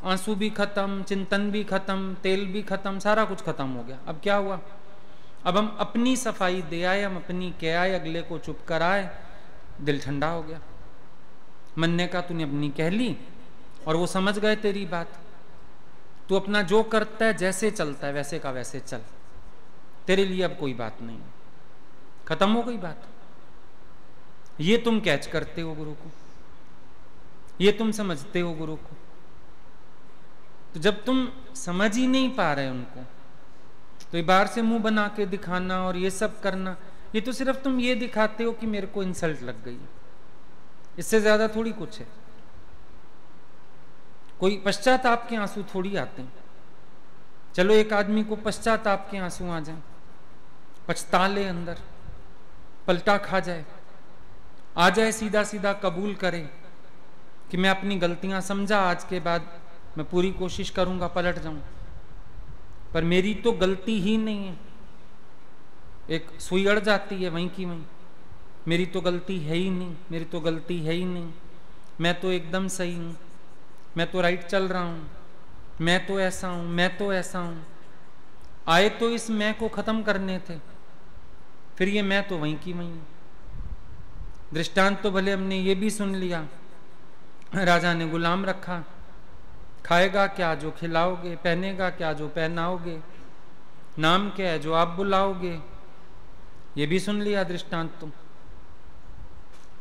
आंसू भी खत्म, चिंतन भी खत्म, तेल भी खत्म, सारा कुछ खत्म हो गया। अब क्या हुआ, अब हम अपनी सफाई दे आए, हम अपनी कह आए, अगले को चुप कराए, दिल ठंडा हो गया। मन ने कहा तूने अपनी कह ली और वो समझ गए तेरी बात। तू अपना जो करता है, जैसे चलता है वैसे का वैसे चल, तेरे लिए अब कोई बात नहीं, खत्म हो गई बात। ये तुम कैच करते हो गुरु को, ये तुम समझते हो गुरु को। तो जब तुम समझ ही नहीं पा रहे उनको, तो बाहर से मुंह बना के दिखाना और ये सब करना, ये तो सिर्फ तुम ये दिखाते हो कि मेरे को इंसल्ट लग गई, इससे ज्यादा थोड़ी कुछ है। कोई पश्चाताप के आंसू थोड़ी आते हैं। चलो एक आदमी को पश्चाताप के आंसू आ जाए, पछता ले, अंदर पलटा खा जाए, आ जाए सीधा सीधा कबूल करे कि मैं अपनी गलतियां समझा, आज के बाद मैं पूरी कोशिश करूंगा पलट जाऊं, पर मेरी तो गलती ही नहीं है। एक सुई अड़ जाती है वहीं की वहीं, मेरी तो गलती है ही नहीं, मेरी तो गलती है ही नहीं, मैं तो एकदम सही हूं, मैं तो राइट चल रहा हूं, मैं तो ऐसा हूं, मैं तो ऐसा हूं। आए तो इस मैं को खत्म करने थे, फिर ये मैं तो वहीं की वहीं। दृष्टांत तो भले हमने ये भी सुन लिया, राजा ने गुलाम रखा, खाएगा क्या जो खिलाओगे, पहनेगा क्या जो पहनाओगे, नाम क्या है जो आप बुलाओगे, ये भी सुन लिया दृष्टांत तुम।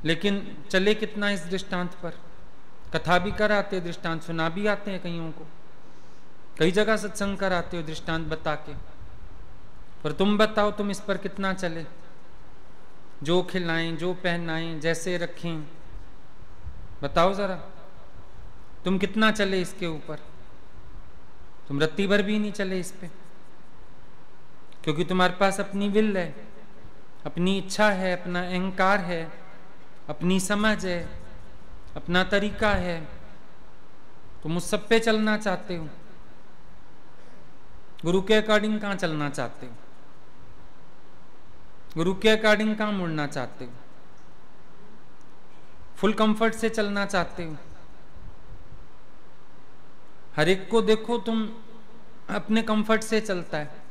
लेकिन चले कितना इस दृष्टांत पर। कथा भी कराते, दृष्टांत सुना भी आते हैं कईयों को, कई जगह सत्संग कराते हो दृष्टांत बता के, पर तुम बताओ तुम इस पर कितना चले। जो खिलाएं, जो पहनाएं, जैसे रखें, बताओ जरा तुम कितना चले इसके ऊपर। तुम रत्ती भर भी नहीं चले इस पे, क्योंकि तुम्हारे पास अपनी विल है, अपनी इच्छा है, अपना अहंकार है, अपनी समझ है, अपना तरीका है। तुम उस सब पे चलना चाहते हो, गुरु के अकॉर्डिंग कहां चलना चाहते हो, गुरु के अकॉर्डिंग कहां मुड़ना चाहते हो, फुल कंफर्ट से चलना चाहते हो। हर एक को देखो तुम अपने कंफर्ट से चलता है,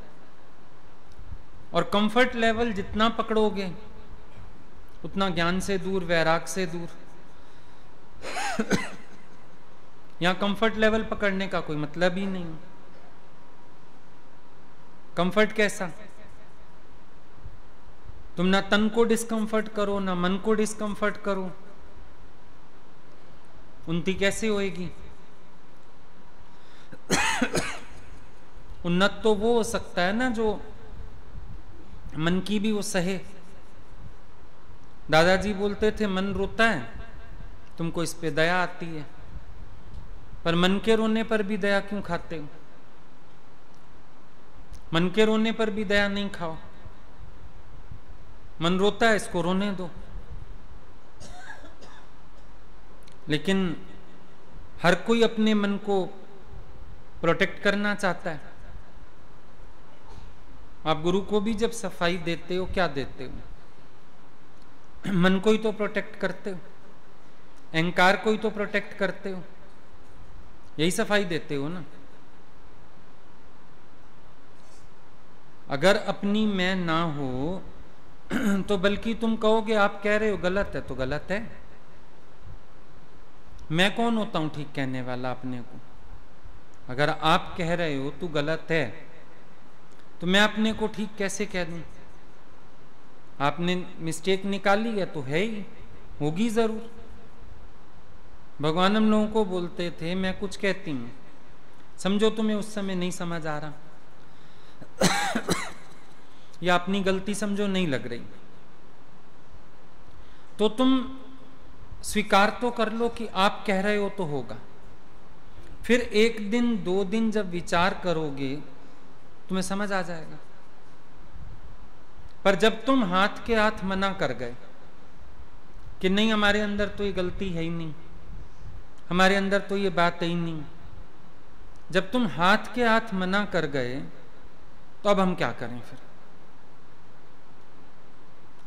और कंफर्ट लेवल जितना पकड़ोगे उतना ज्ञान से दूर, वैराग से दूर। यहां कंफर्ट लेवल पकड़ने का कोई मतलब ही नहीं। कंफर्ट कैसा? तुम ना तन को डिस्कंफर्ट करो ना मन को डिस्कंफर्ट करो, उन्नति कैसे होएगी? उन्नत तो वो हो सकता है ना जो मन की भी वो सहे। दादाजी बोलते थे मन रोता है, तुमको इस पे दया आती है, पर मन के रोने पर भी दया क्यों खाते हो? मन के रोने पर भी दया नहीं खाओ। मन रोता है, इसको रोने दो। लेकिन हर कोई अपने मन को प्रोटेक्ट करना चाहता है। आप गुरु को भी जब सफाई देते हो, क्या देते हो? मन को ही तो प्रोटेक्ट करते हो, अहंकार को ही तो प्रोटेक्ट करते हो, यही सफाई देते हो ना। अगर अपनी मैं ना हो तो बल्कि तुम कहोगे आप कह रहे हो गलत है तो गलत है। मैं कौन होता हूं ठीक कहने वाला अपने को? अगर आप कह रहे हो तू गलत है तो मैं अपने को ठीक कैसे कह दूं? आपने मिस्टेक निकाली है तो है ही, होगी जरूर। भगवान हम लोगों को बोलते थे मैं कुछ कहती हूं, समझो तुम्हें उस समय नहीं समझ आ रहा या अपनी गलती समझो नहीं लग रही, तो तुम स्वीकार तो कर लो कि आप कह रहे हो तो होगा। फिर 1 दिन 2 दिन जब विचार करोगे तुम्हें समझ आ जाएगा। पर जब तुम हाथ के हाथ मना कर गए कि नहीं हमारे अंदर तो ये गलती है ही नहीं, हमारे अंदर तो ये बात है ही नहीं, जब तुम हाथ के हाथ मना कर गए तो अब हम क्या करें? फिर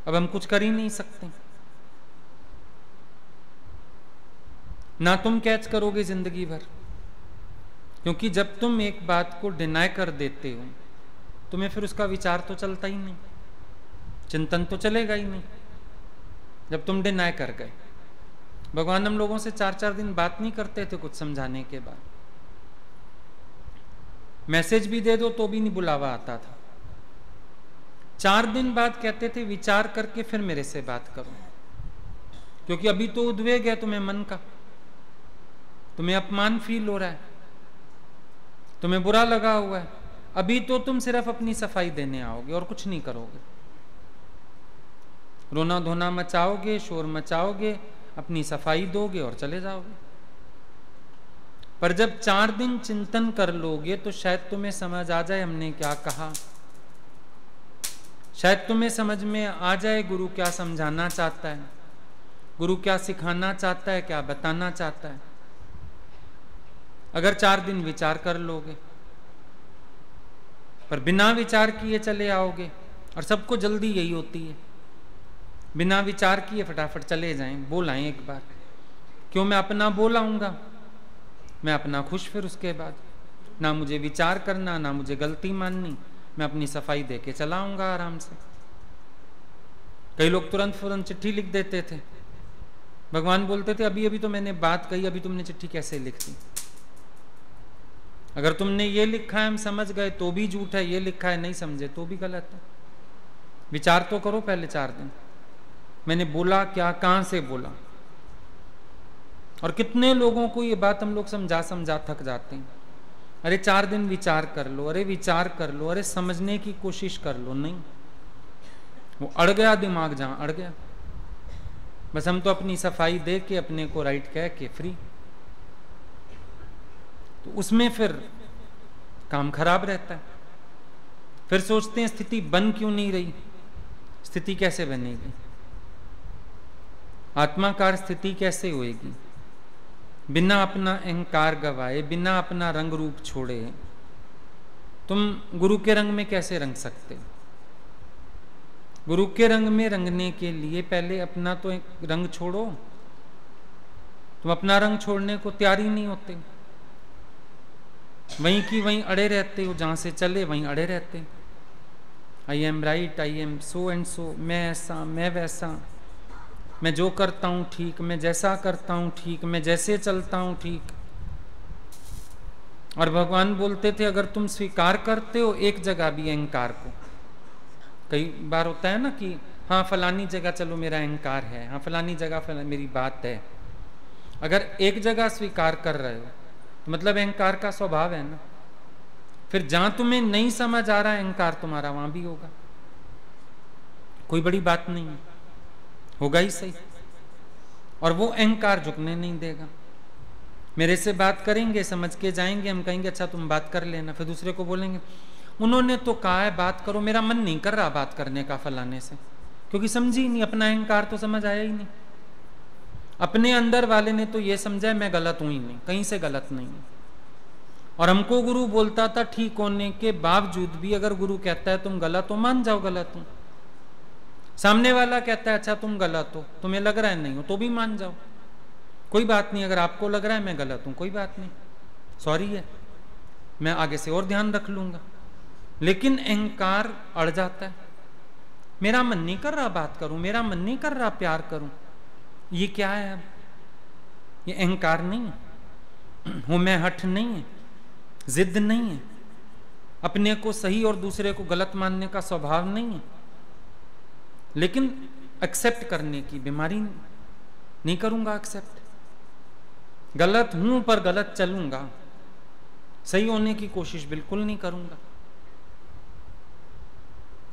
अब हम कुछ कर ही नहीं सकते। ना तुम कैच करोगे जिंदगी भर, क्योंकि जब तुम एक बात को डिनाई कर देते हो तुम्हें फिर उसका विचार तो चलता ही नहीं, चिंतन तो चलेगा ही नहीं। जब तुम डिनाई कर गए, भगवान हम लोगों से 4-4 दिन बात नहीं करते थे कुछ समझाने के बाद, मैसेज भी दे दो तो भी नहीं बुलावा आता था। 4 दिन बाद कहते थे विचार करके फिर मेरे से बात करो, क्योंकि अभी तो उद्वेग है तुम्हें मन का, तुम्हें अपमान फील हो रहा है, तुम्हें बुरा लगा हुआ है। अभी तो तुम सिर्फ अपनी सफाई देने आओगे और कुछ नहीं करोगे, रोना धोना मचाओगे, शोर मचाओगे, अपनी सफाई दोगे और चले जाओगे। पर जब 4 दिन चिंतन कर लोगे तो शायद तुम्हें समझ आ जाए हमने क्या कहा, शायद तुम्हें समझ में आ जाए गुरु क्या समझाना चाहता है, गुरु क्या सिखाना चाहता है, क्या बताना चाहता है। अगर 4 दिन विचार कर लोगे, पर बिना विचार किए चले आओगे, और सबको जल्दी यही होती है, बिना विचार किए फटाफट चले जाएं, बोलाएं एक बार, क्यों मैं अपना बोलाऊंगा, मैं अपना खुश, फिर उसके बाद ना मुझे विचार करना ना मुझे गलती माननी, मैं अपनी सफाई दे के चलाऊंगा आराम से। कई लोग तुरंत फौरन चिट्ठी लिख देते थे, भगवान बोलते थे अभी अभी तो मैंने बात कही, अभी तुमने चिट्ठी कैसे लिख दी? अगर तुमने ये लिखा है हम समझ गए तो भी झूठ है, ये लिखा है नहीं समझे तो भी गलत है। विचार तो करो पहले 4 दिन, मैंने बोला क्या, कहां से बोला। और कितने लोगों को ये बात हम लोग समझा समझा थक जाते हैं। अरे 4 दिन विचार कर लो, अरे विचार कर लो, अरे समझने की कोशिश कर लो, नहीं, वो अड़ गया दिमाग, जहां अड़ गया। बस हम तो अपनी सफाई दे के अपने को राइट कह के फ्री, तो उसमें फिर काम खराब रहता है। फिर सोचते हैं स्थिति बन क्यों नहीं रही, स्थिति कैसे बनेगी, आत्माकार स्थिति कैसे होएगी? बिना अपना अहंकार गवाए, बिना अपना रंग रूप छोड़े तुम गुरु के रंग में कैसे रंग सकते हो? गुरु के रंग में रंगने के लिए पहले अपना तो एक रंग छोड़ो। तुम अपना रंग छोड़ने को तैयार ही नहीं होते, वहीं की वहीं अड़े रहते हो, जहां से चले वहीं अड़े रहते। I am right, I am so and so, मैं ऐसा मैं वैसा, मैं जो करता हूं ठीक, मैं जैसा करता हूं ठीक, मैं जैसे चलता हूं ठीक। और भगवान बोलते थे अगर तुम स्वीकार करते हो एक जगह भी अहंकार को, कई बार होता है ना कि हाँ फलानी जगह चलो मेरा अहंकार है, हाँ फलानी जगह मेरी बात है, अगर एक जगह स्वीकार कर रहे हो तो मतलब अहंकार का स्वभाव है ना, फिर जहां तुम्हें नहीं समझ आ रहा है अहंकार तुम्हारा वहां भी होगा, कोई बड़ी बात नहीं है, होगा ही सही। और वो अहंकार झुकने नहीं देगा। मेरे से बात करेंगे, समझ के जाएंगे, हम कहेंगे अच्छा तुम बात कर लेना, फिर दूसरे को बोलेंगे उन्होंने तो कहा है बात करो, मेरा मन नहीं कर रहा बात करने का फलाने से, क्योंकि समझी ही नहीं, अपना अहंकार तो समझ आया ही नहीं। अपने अंदर वाले ने तो ये समझा मैं गलत हूं ही नहीं, कहीं से गलत नहीं हूं। और हमको गुरु बोलता था ठीक होने के बावजूद भी अगर गुरु कहता है तुम गलत हो, मान जाओ गलत हो। सामने वाला कहता है अच्छा तुम गलत हो, तुम्हें लग रहा है नहीं हो, तो भी मान जाओ, कोई बात नहीं। अगर आपको लग रहा है मैं गलत हूं, कोई बात नहीं, सॉरी है, मैं आगे से और ध्यान रख लूंगा। लेकिन अहंकार अड़ जाता है, मेरा मन नहीं कर रहा बात करूं, मेरा मन नहीं कर रहा प्यार करूं। ये क्या है? अब ये अहंकार नहीं है, हूं मैं हठ नहीं है, जिद नहीं है, अपने को सही और दूसरे को गलत मानने का स्वभाव नहीं है, लेकिन एक्सेप्ट करने की बीमारी नहीं करूंगा एक्सेप्ट। गलत हूं पर गलत चलूंगा, सही होने की कोशिश बिल्कुल नहीं करूंगा।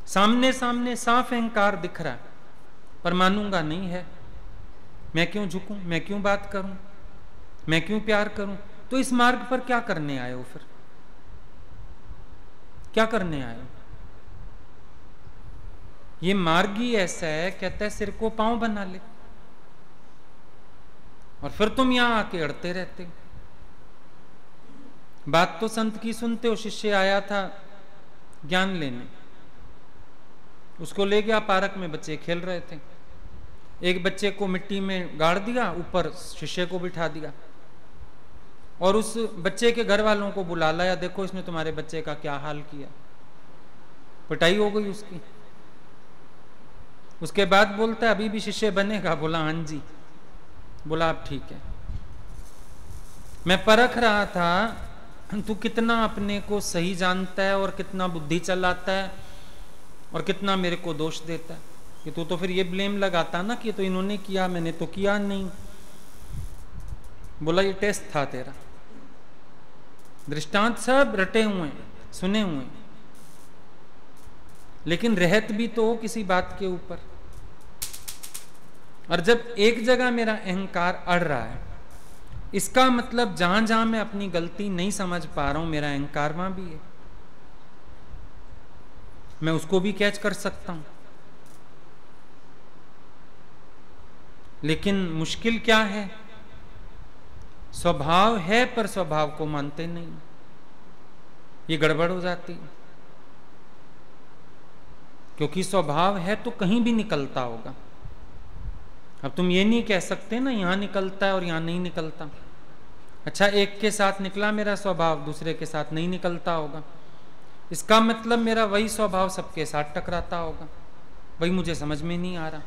सामने सामने साफ अहंकार दिख रहा है पर मानूंगा नहीं है। मैं क्यों झुकूं, मैं क्यों बात करूं, मैं क्यों प्यार करूं? तो इस मार्ग पर क्या करने आए हो? फिर क्या करने आए हो? ये मार्ग ही ऐसा है, कहता है सिर को पांव बना ले, और फिर तुम यहां आके अड़ते रहते हो। बात तो संत की सुनते हो। शिष्य आया था ज्ञान लेने, उसको ले गया पार्क में, बच्चे खेल रहे थे, एक बच्चे को मिट्टी में गाड़ दिया, ऊपर शिष्य को बिठा दिया, और उस बच्चे के घर वालों को बुला लाया, देखो इसने तुम्हारे बच्चे का क्या हाल किया। पिटाई हो गई उसकी। उसके बाद बोलता है अभी भी शिष्य बनेगा? बोला हाँ जी। बोला अब ठीक है, मैं परख रहा था तू कितना अपने को सही जानता है और कितना बुद्धि चलाता है और कितना मेरे को दोष देता है। कि तू तो फिर ये ब्लेम लगाता ना कि तो इन्होंने किया, मैंने तो किया नहीं। बोला ये टेस्ट था तेरा, दृष्टांत सब रटे हुए सुने हुए, लेकिन रहत भी तो हो किसी बात के ऊपर। और जब एक जगह मेरा अहंकार अड़ रहा है, इसका मतलब जहां जहां मैं अपनी गलती नहीं समझ पा रहा हूं, मेरा अहंकार वहां भी है, मैं उसको भी कैच कर सकता हूं। लेकिन मुश्किल क्या है? स्वभाव है पर स्वभाव को मानते नहीं, ये गड़बड़ हो जाती है। क्योंकि स्वभाव है तो कहीं भी निकलता होगा। अब तुम ये नहीं कह सकते ना यहां निकलता है और यहां नहीं निकलता। अच्छा, एक के साथ निकला मेरा स्वभाव, दूसरे के साथ नहीं निकलता होगा, इसका मतलब मेरा वही स्वभाव सबके साथ टकराता होगा। वही मुझे समझ में नहीं आ रहा।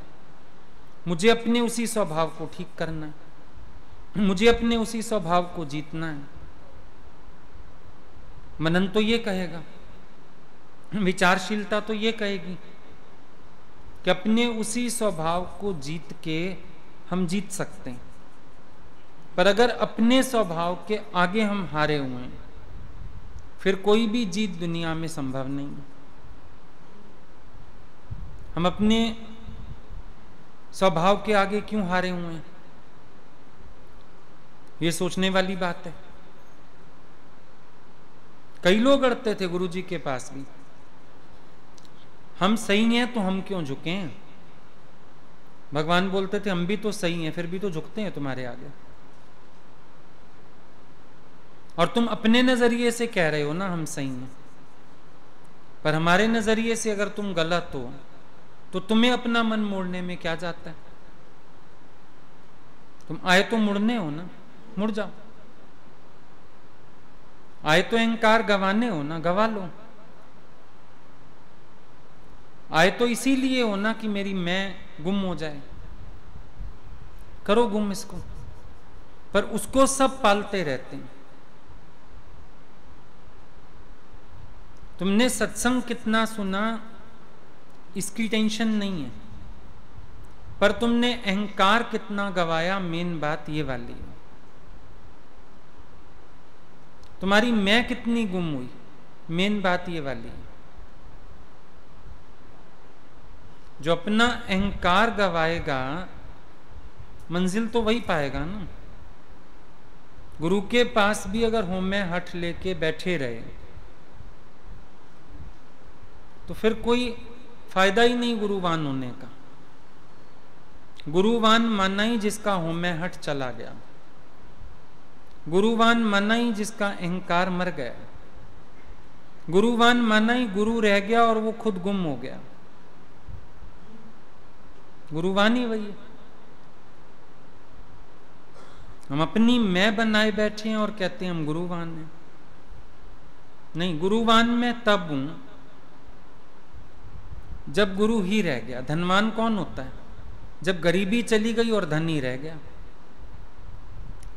मुझे अपने उसी स्वभाव को ठीक करना है, मुझे अपने उसी स्वभाव को जीतना है। मनन तो ये कहेगा, विचारशीलता तो ये कहेगी कि अपने उसी स्वभाव को जीत के हम जीत सकते हैं। पर अगर अपने स्वभाव के आगे हम हारे हुए हैं, फिर कोई भी जीत दुनिया में संभव नहीं। हम अपने स्वभाव के आगे क्यों हारे हुए हैं, ये सोचने वाली बात है। कई लोग अड़ते थे गुरु जी के पास भी, हम सही हैं तो हम क्यों झुके हैं? भगवान बोलते थे हम भी तो सही हैं, फिर भी तो झुकते हैं तुम्हारे आगे। और तुम अपने नजरिए से कह रहे हो ना हम सही हैं, पर हमारे नजरिए से अगर तुम गलत हो तो तुम्हें अपना मन मोड़ने में क्या जाता है? तुम आए तो मुड़ने हो ना, मुड़ जाओ। आए तो अहंकार गंवाने हो ना, गंवा लो। आए तो इसीलिए हो ना कि मेरी मैं गुम हो जाए, करो गुम इसको। पर उसको सब पालते रहते हैं। तुमने सत्संग कितना सुना इसकी टेंशन नहीं है, पर तुमने अहंकार कितना गवाया, मेन बात ये वाली है। तुम्हारी मैं कितनी गुम हुई, मेन बात ये वाली है। जो अपना अहंकार गवाएगा मंजिल तो वही पाएगा ना। गुरु के पास भी अगर होमे हठ लेके बैठे रहे तो फिर कोई फायदा ही नहीं गुरुवान होने का। गुरुवान माना ही जिसका होमे हठ चला गया, गुरुवान माना ही जिसका अहंकार मर गया, गुरुवान माना ही गुरु रह गया और वो खुद गुम हो गया। गुरुवान ही वही है। हम अपनी मैं बनाए बैठे हैं और कहते हैं हम गुरुवान हैं। नहीं, गुरुवान मैं तब हूं जब गुरु ही रह गया। धनवान कौन होता है? जब गरीबी चली गई और धन ही रह गया।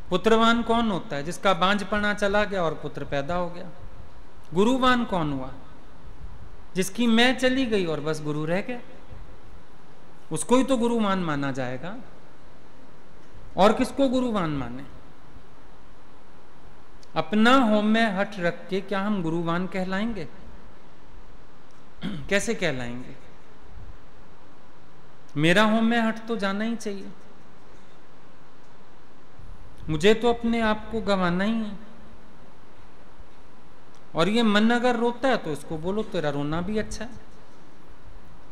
पुत्रवान कौन होता है? जिसका बांझपना चला गया और पुत्र पैदा हो गया। गुरुवान कौन हुआ? जिसकी मैं चली गई और बस गुरु रह गया। उसको ही तो गुरुवान माना जाएगा, और किसको गुरुवान माने? अपना होमे हठ रख के क्या हम गुरुवान कहलाएंगे? कैसे कहलाएंगे? मेरा होमे हठ तो जाना ही चाहिए। मुझे तो अपने आप को गंवाना ही है। और ये मन अगर रोता है तो इसको बोलो तेरा रोना भी अच्छा है,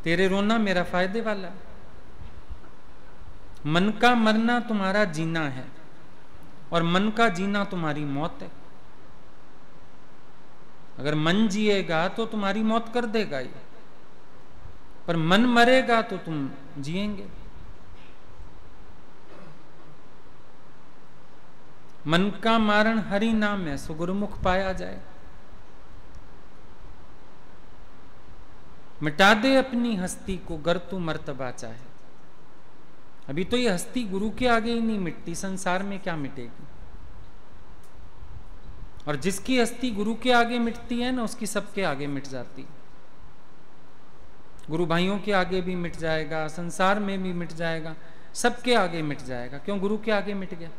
तेरे रोना मेरा फायदे वाला है। मन का मरना तुम्हारा जीना है और मन का जीना तुम्हारी मौत है। अगर मन जिएगा तो तुम्हारी मौत कर देगा ये, पर मन मरेगा तो तुम जिएंगे। मन का मारण हरि नाम है, सो गुरुमुख पाया जाए। मिटा दे अपनी हस्ती को गर तू मर्तबा चाहे। अभी तो ये हस्ती गुरु के आगे ही नहीं मिटती, संसार में क्या मिटेगी? और जिसकी हस्ती गुरु के आगे मिटती है ना, उसकी सबके आगे मिट जाती। गुरु भाइयों के आगे भी मिट जाएगा, संसार में भी मिट जाएगा, सबके आगे मिट जाएगा। क्यों? गुरु के आगे मिट गया।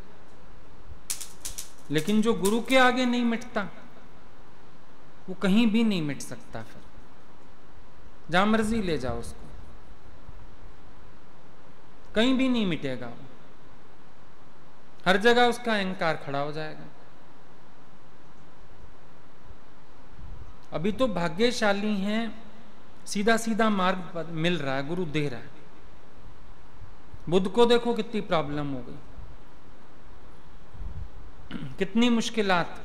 लेकिन जो गुरु के आगे नहीं मिटता वो कहीं भी नहीं मिट सकता। फिर जहां मर्जी ले जाओ उसको, कहीं भी नहीं मिटेगा वो। हर जगह उसका अहंकार खड़ा हो जाएगा। अभी तो भाग्यशाली हैं, सीधा सीधा मार्ग मिल रहा है, गुरु दे रहा है। बुद्ध को देखो कितनी प्रॉब्लम हो गई, कितनी मुश्किलात।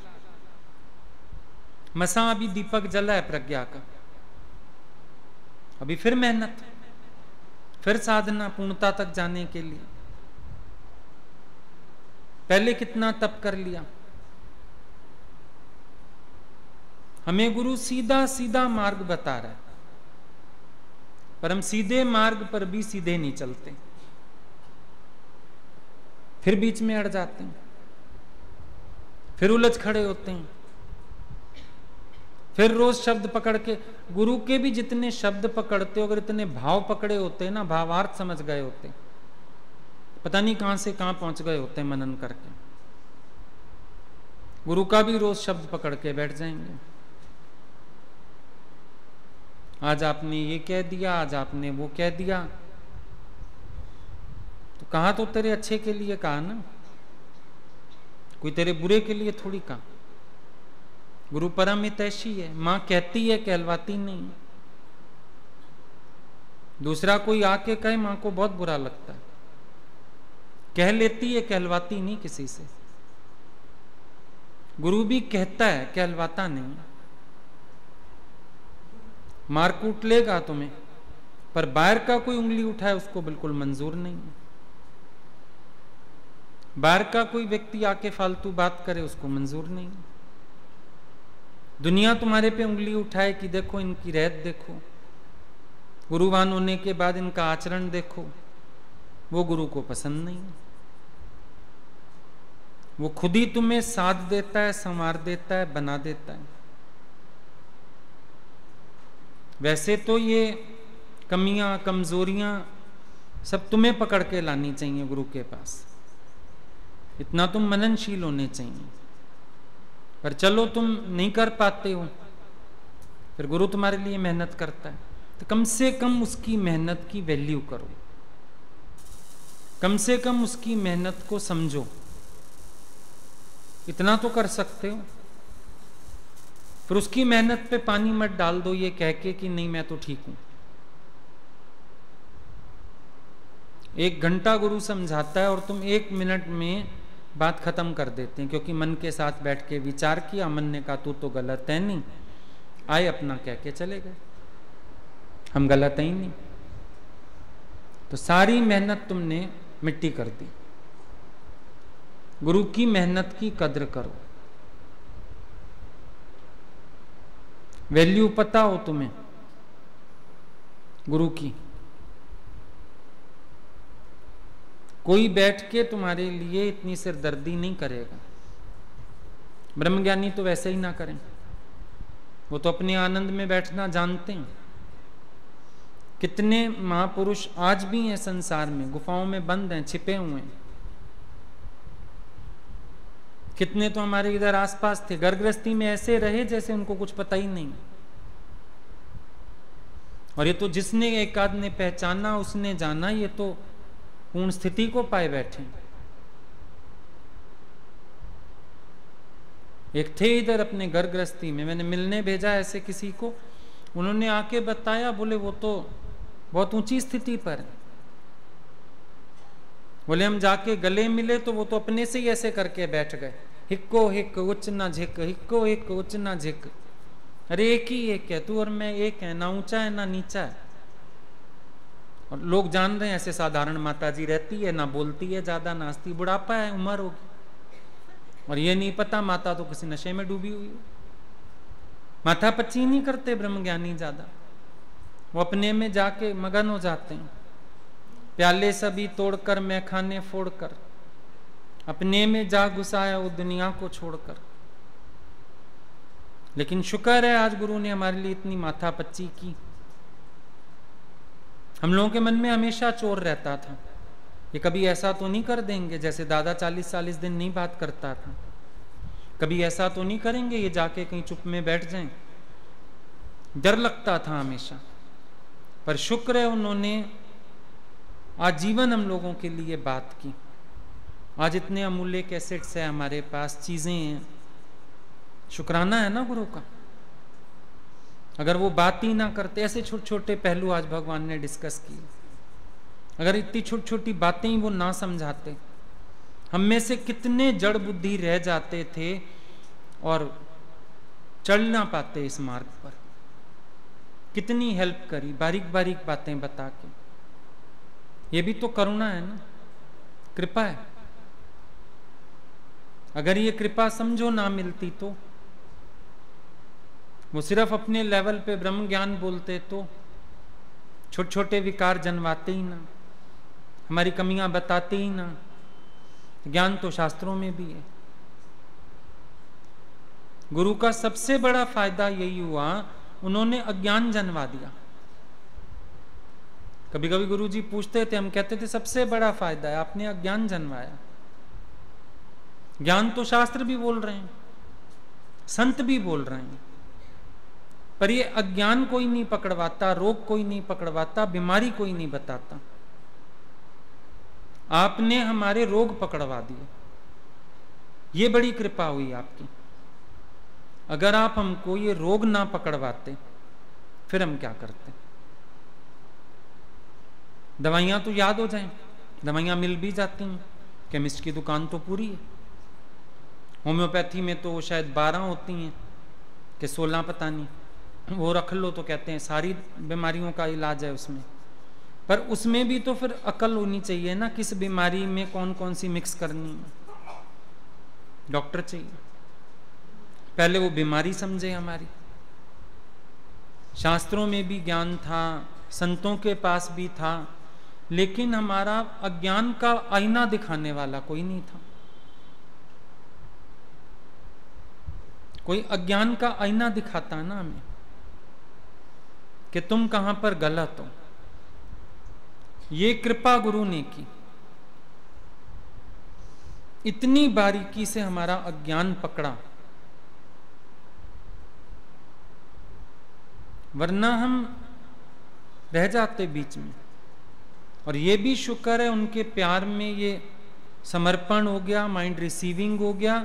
मसा अभी दीपक जला है प्रज्ञा का, अभी फिर मेहनत, फिर साधना पूर्णता तक जाने के लिए। पहले कितना तप कर लिया। हमें गुरु सीधा सीधा मार्ग बता रहा है, पर हम सीधे मार्ग पर भी सीधे नहीं चलते, फिर बीच में अड़ जाते हैं, फिर उलझ खड़े होते हैं, फिर रोज शब्द पकड़ के। गुरु के भी जितने शब्द पकड़ते हो, अगर इतने भाव पकड़े होते ना, भावार्थ समझ गए होते, पता नहीं कहां से कहां पहुंच गए होते मनन करके। गुरु का भी रोज शब्द पकड़ के बैठ जाएंगे। आज आपने ये कह दिया, आज आपने वो कह दिया, तो कहा तो तेरे अच्छे के लिए कहा ना, कोई तेरे बुरे के लिए थोड़ी कहा। गुरु परमित ऐसी है, मां कहती है कहलवाती नहीं। दूसरा कोई आके कहे मां को बहुत बुरा लगता है, कह लेती है, कहलवाती नहीं किसी से। गुरु भी कहता है, कहलवाता नहीं। मार कूट लेगा तुम्हें, पर बाहर का कोई उंगली उठाए उसको बिल्कुल मंजूर नहीं। बाहर का कोई व्यक्ति आके फालतू बात करे उसको मंजूर नहीं। दुनिया तुम्हारे पे उंगली उठाए कि देखो इनकी रहत देखो, गुरुवान होने के बाद इनका आचरण देखो, वो गुरु को पसंद नहीं। वो खुद ही तुम्हें साथ देता है, संवार देता है, बना देता है। वैसे तो ये कमियां कमजोरियां सब तुम्हें पकड़ के लानी चाहिए गुरु के पास, इतना तुम मननशील होने चाहिए। पर चलो तुम नहीं कर पाते हो, फिर गुरु तुम्हारे लिए मेहनत करता है, तो कम से कम उसकी मेहनत की वैल्यू करो, कम से कम उसकी मेहनत को समझो। इतना तो कर सकते हो। फिर उसकी मेहनत पे पानी मत डाल दो ये कह के कि नहीं मैं तो ठीक हूं। 1 घंटा गुरु समझाता है और तुम 1 मिनट में बात खत्म कर देते हैं, क्योंकि मन के साथ बैठ के विचार किया, मन ने कहा तू तो गलत है नहीं, आए अपना कह के चले गए, हम गलत है ही नहीं। तो सारी मेहनत तुमने मिट्टी कर दी। गुरु की मेहनत की कद्र करो, वैल्यू पता हो तुम्हें गुरु की। कोई बैठ के तुम्हारे लिए इतनी सिरदर्दी नहीं करेगा। ब्रह्मज्ञानी तो वैसे ही ना करें, वो तो अपने आनंद में बैठना जानते हैं। कितने महापुरुष आज भी हैं संसार में, गुफाओं में बंद हैं, छिपे हुए हैं। कितने तो हमारे इधर आसपास थे, घर गृहस्थी में ऐसे रहे जैसे उनको कुछ पता ही नहीं। और ये तो जिसने एक आध ने पहचाना उसने जाना, ये तो पूर्ण स्थिति को पाए बैठे। एक थे इधर अपने घर गृहस्थी में, मैंने मिलने भेजा ऐसे किसी को, उन्होंने आके बताया, बोले वो तो बहुत ऊंची स्थिति पर है। बोले हम जाके गले मिले तो वो तो अपने से ही ऐसे करके बैठ गए, हिक्को हिक उच्च ना झिक, हिक्को हिक उच्च ना झिक। अरे एक ही एक है, तू और मैं एक है, ना ऊंचा है ना नीचा है। और लोग जान रहे हैं ऐसे साधारण माता जी रहती है, ना बोलती है ज्यादा, नाचती, बुढ़ापा है, उम्र होगी, और ये नहीं पता माता तो किसी नशे में डूबी हुई है। माथा पच्ची नहीं करते ब्रह्मज्ञानी ज्यादा, वो अपने में जाके मगन हो जाते हैं। प्याले सभी तोड़कर मैं खाने फोड़कर, अपने में जा घुसाया वो दुनिया को छोड़कर। लेकिन शुक्र है आज गुरु ने हमारे लिए इतनी माथा पच्ची की। हम लोगों के मन में हमेशा चोर रहता था, ये कभी ऐसा तो नहीं कर देंगे जैसे दादा 40-40 दिन नहीं बात करता था, कभी ऐसा तो नहीं करेंगे ये जाके कहीं चुप में बैठ जाएं। डर लगता था हमेशा। पर शुक्र है उन्होंने आजीवन हम लोगों के लिए बात की। आज इतने अमूल्य कैसेट्स है हमारे पास, चीजें हैं, शुक्राना है ना गुरु का। अगर वो बात ही ना करते, ऐसे छोटे छोटे पहलू आज भगवान ने डिस्कस किए, अगर इतनी छोटी छोटी बातें ही वो ना समझाते, हम में से कितने जड़ बुद्धि रह जाते थे और चल ना पाते इस मार्ग पर। कितनी हेल्प करी, बारीक बारीक बातें बता के। ये भी तो करुणा है ना, कृपा है। अगर ये कृपा समझो ना मिलती तो, वो सिर्फ अपने लेवल पे ब्रह्म ज्ञान बोलते तो छोटे छोटे विकार जन्माते ही ना, हमारी कमियां बताते ही ना। ज्ञान तो शास्त्रों में भी है। गुरु का सबसे बड़ा फायदा यही हुआ, उन्होंने अज्ञान जन्मा दिया। कभी कभी गुरु जी पूछते थे, हम कहते थे सबसे बड़ा फायदा है आपने अज्ञान जन्माया। ज्ञान तो शास्त्र भी बोल रहे हैं, संत भी बोल रहे हैं, पर ये अज्ञान कोई नहीं पकड़वाता, रोग कोई नहीं पकड़वाता, बीमारी कोई नहीं बताता। आपने हमारे रोग पकड़वा दिए, ये बड़ी कृपा हुई आपकी। अगर आप हमको ये रोग ना पकड़वाते फिर हम क्या करते? दवाइयां तो याद हो जाएं, दवाइयां मिल भी जाती हैं, केमिस्ट की दुकान तो पूरी है। होम्योपैथी में तो शायद 12 होती हैं कि 16 पता नहीं, वो रख लो तो कहते हैं सारी बीमारियों का इलाज है उसमें। पर उसमें भी तो फिर अकल होनी चाहिए ना, किस बीमारी में कौन कौन सी मिक्स करनी है। डॉक्टर चाहिए, पहले वो बीमारी समझे हमारी। शास्त्रों में भी ज्ञान था, संतों के पास भी था, लेकिन हमारा अज्ञान का आईना दिखाने वाला कोई नहीं था। कोई अज्ञान का आईना दिखाता ना हमें। कि तुम कहां पर गलत हो। ये कृपा गुरु ने की, इतनी बारीकी से हमारा अज्ञान पकड़ा, वरना हम रह जाते बीच में। और ये भी शुक्र है उनके प्यार में ये समर्पण हो गया, माइंड रिसीविंग हो गया,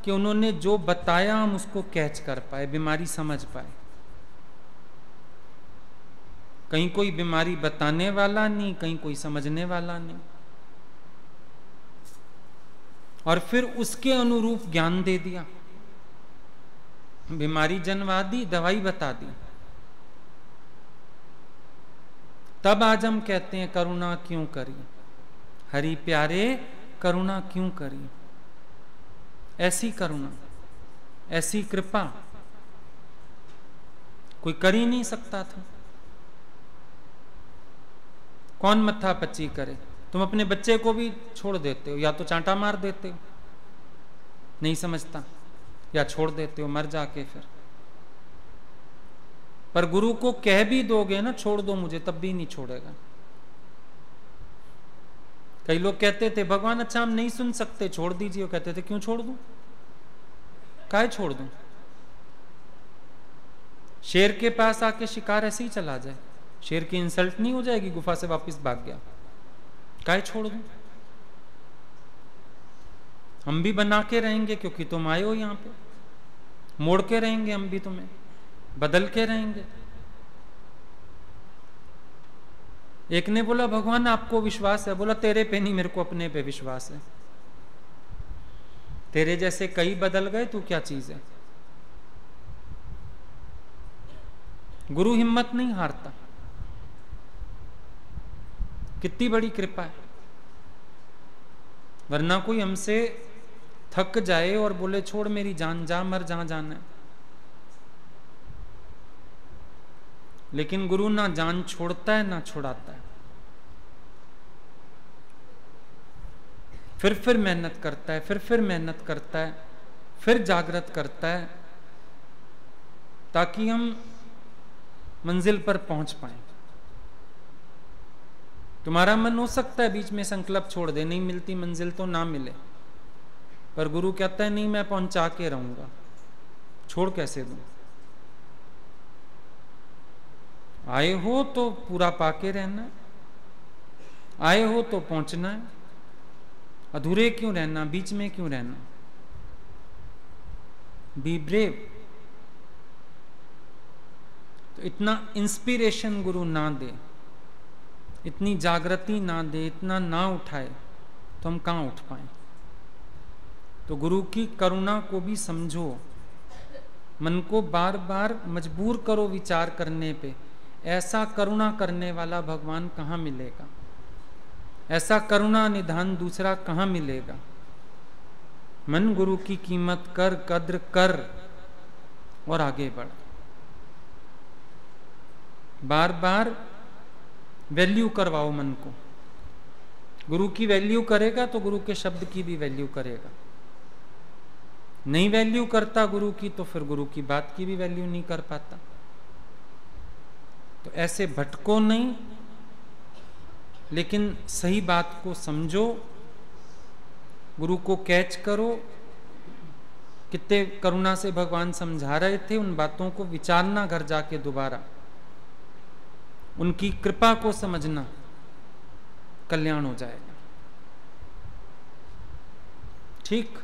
कि उन्होंने जो बताया हम उसको कैच कर पाए, बीमारी समझ पाए। कहीं कोई बीमारी बताने वाला नहीं, कहीं कोई समझने वाला नहीं, और फिर उसके अनुरूप ज्ञान दे दिया। बीमारी जनवा दी, दवाई बता दी। तब आज हम कहते हैं करुणा क्यों करी, हरि प्यारे करुणा क्यों करी। ऐसी करुणा, ऐसी कृपा कोई कर ही नहीं सकता था। कौन मत्था पच्ची करे। तुम अपने बच्चे को भी छोड़ देते हो, या तो चांटा मार देते हो, नहीं समझता, या छोड़ देते हो मर जाके फिर। पर गुरु को कह भी दोगे ना छोड़ दो मुझे, तब भी नहीं छोड़ेगा। कई लोग कहते थे भगवान अच्छा हम नहीं सुन सकते, छोड़ दीजिए। वो कहते थे क्यों छोड़ दूं, काहे छोड़ दूं। शेर के पास आके शिकार ऐसे ही चला जाए, शेर की इंसल्ट नहीं हो जाएगी, गुफा से वापस भाग गया, काहे छोड़ दूं। हम भी बना के रहेंगे क्योंकि तुम आए हो यहां पे, मोड़ के रहेंगे हम भी, तुम्हें बदल के रहेंगे। एक ने बोला भगवान आपको विश्वास है, बोला तेरे पे नहीं मेरे को अपने पे विश्वास है। तेरे जैसे कई बदल गए, तू क्या चीज है। गुरु हिम्मत नहीं हारता, कितनी बड़ी कृपा है। वरना कोई हमसे थक जाए और बोले छोड़ मेरी जान, जा मर जहां जाना है। लेकिन गुरु ना जान छोड़ता है ना छुड़ाता है, फिर मेहनत करता है, फिर मेहनत करता है, फिर जागृत करता है, ताकि हम मंजिल पर पहुंच पाए। तुम्हारा मन हो सकता है बीच में संकल्प छोड़ दे, नहीं मिलती मंजिल तो ना मिले, पर गुरु कहता है नहीं मैं पहुंचा के रहूंगा, छोड़ कैसे दूं। आए हो तो पूरा पाके रहना है, आए हो तो पहुंचना है, अधूरे क्यों रहना, बीच में क्यों रहना। Be brave. तो इतना इंस्पिरेशन गुरु ना दे, इतनी जागृति ना दे, इतना ना उठाए, तो हम कहां उठ पाए। तो गुरु की करुणा को भी समझो, मन को बार बार मजबूर करो विचार करने पे। ऐसा करुणा करने वाला भगवान कहां मिलेगा, ऐसा करुणा निधान दूसरा कहां मिलेगा। मन गुरु की कीमत कर, कद्र कर और आगे बढ़। बार बार वैल्यू करवाओ मन को। गुरु की वैल्यू करेगा तो गुरु के शब्द की भी वैल्यू करेगा। नहीं वैल्यू करता गुरु की तो फिर गुरु की बात की भी वैल्यू नहीं कर पाता। तो ऐसे भटको नहीं, लेकिन सही बात को समझो, गुरु को कैच करो। कितने करुणा से भगवान समझा रहे थे, उन बातों को विचारना घर जाके दोबारा, उनकी कृपा को समझना, कल्याण हो जाएगा। ठीक।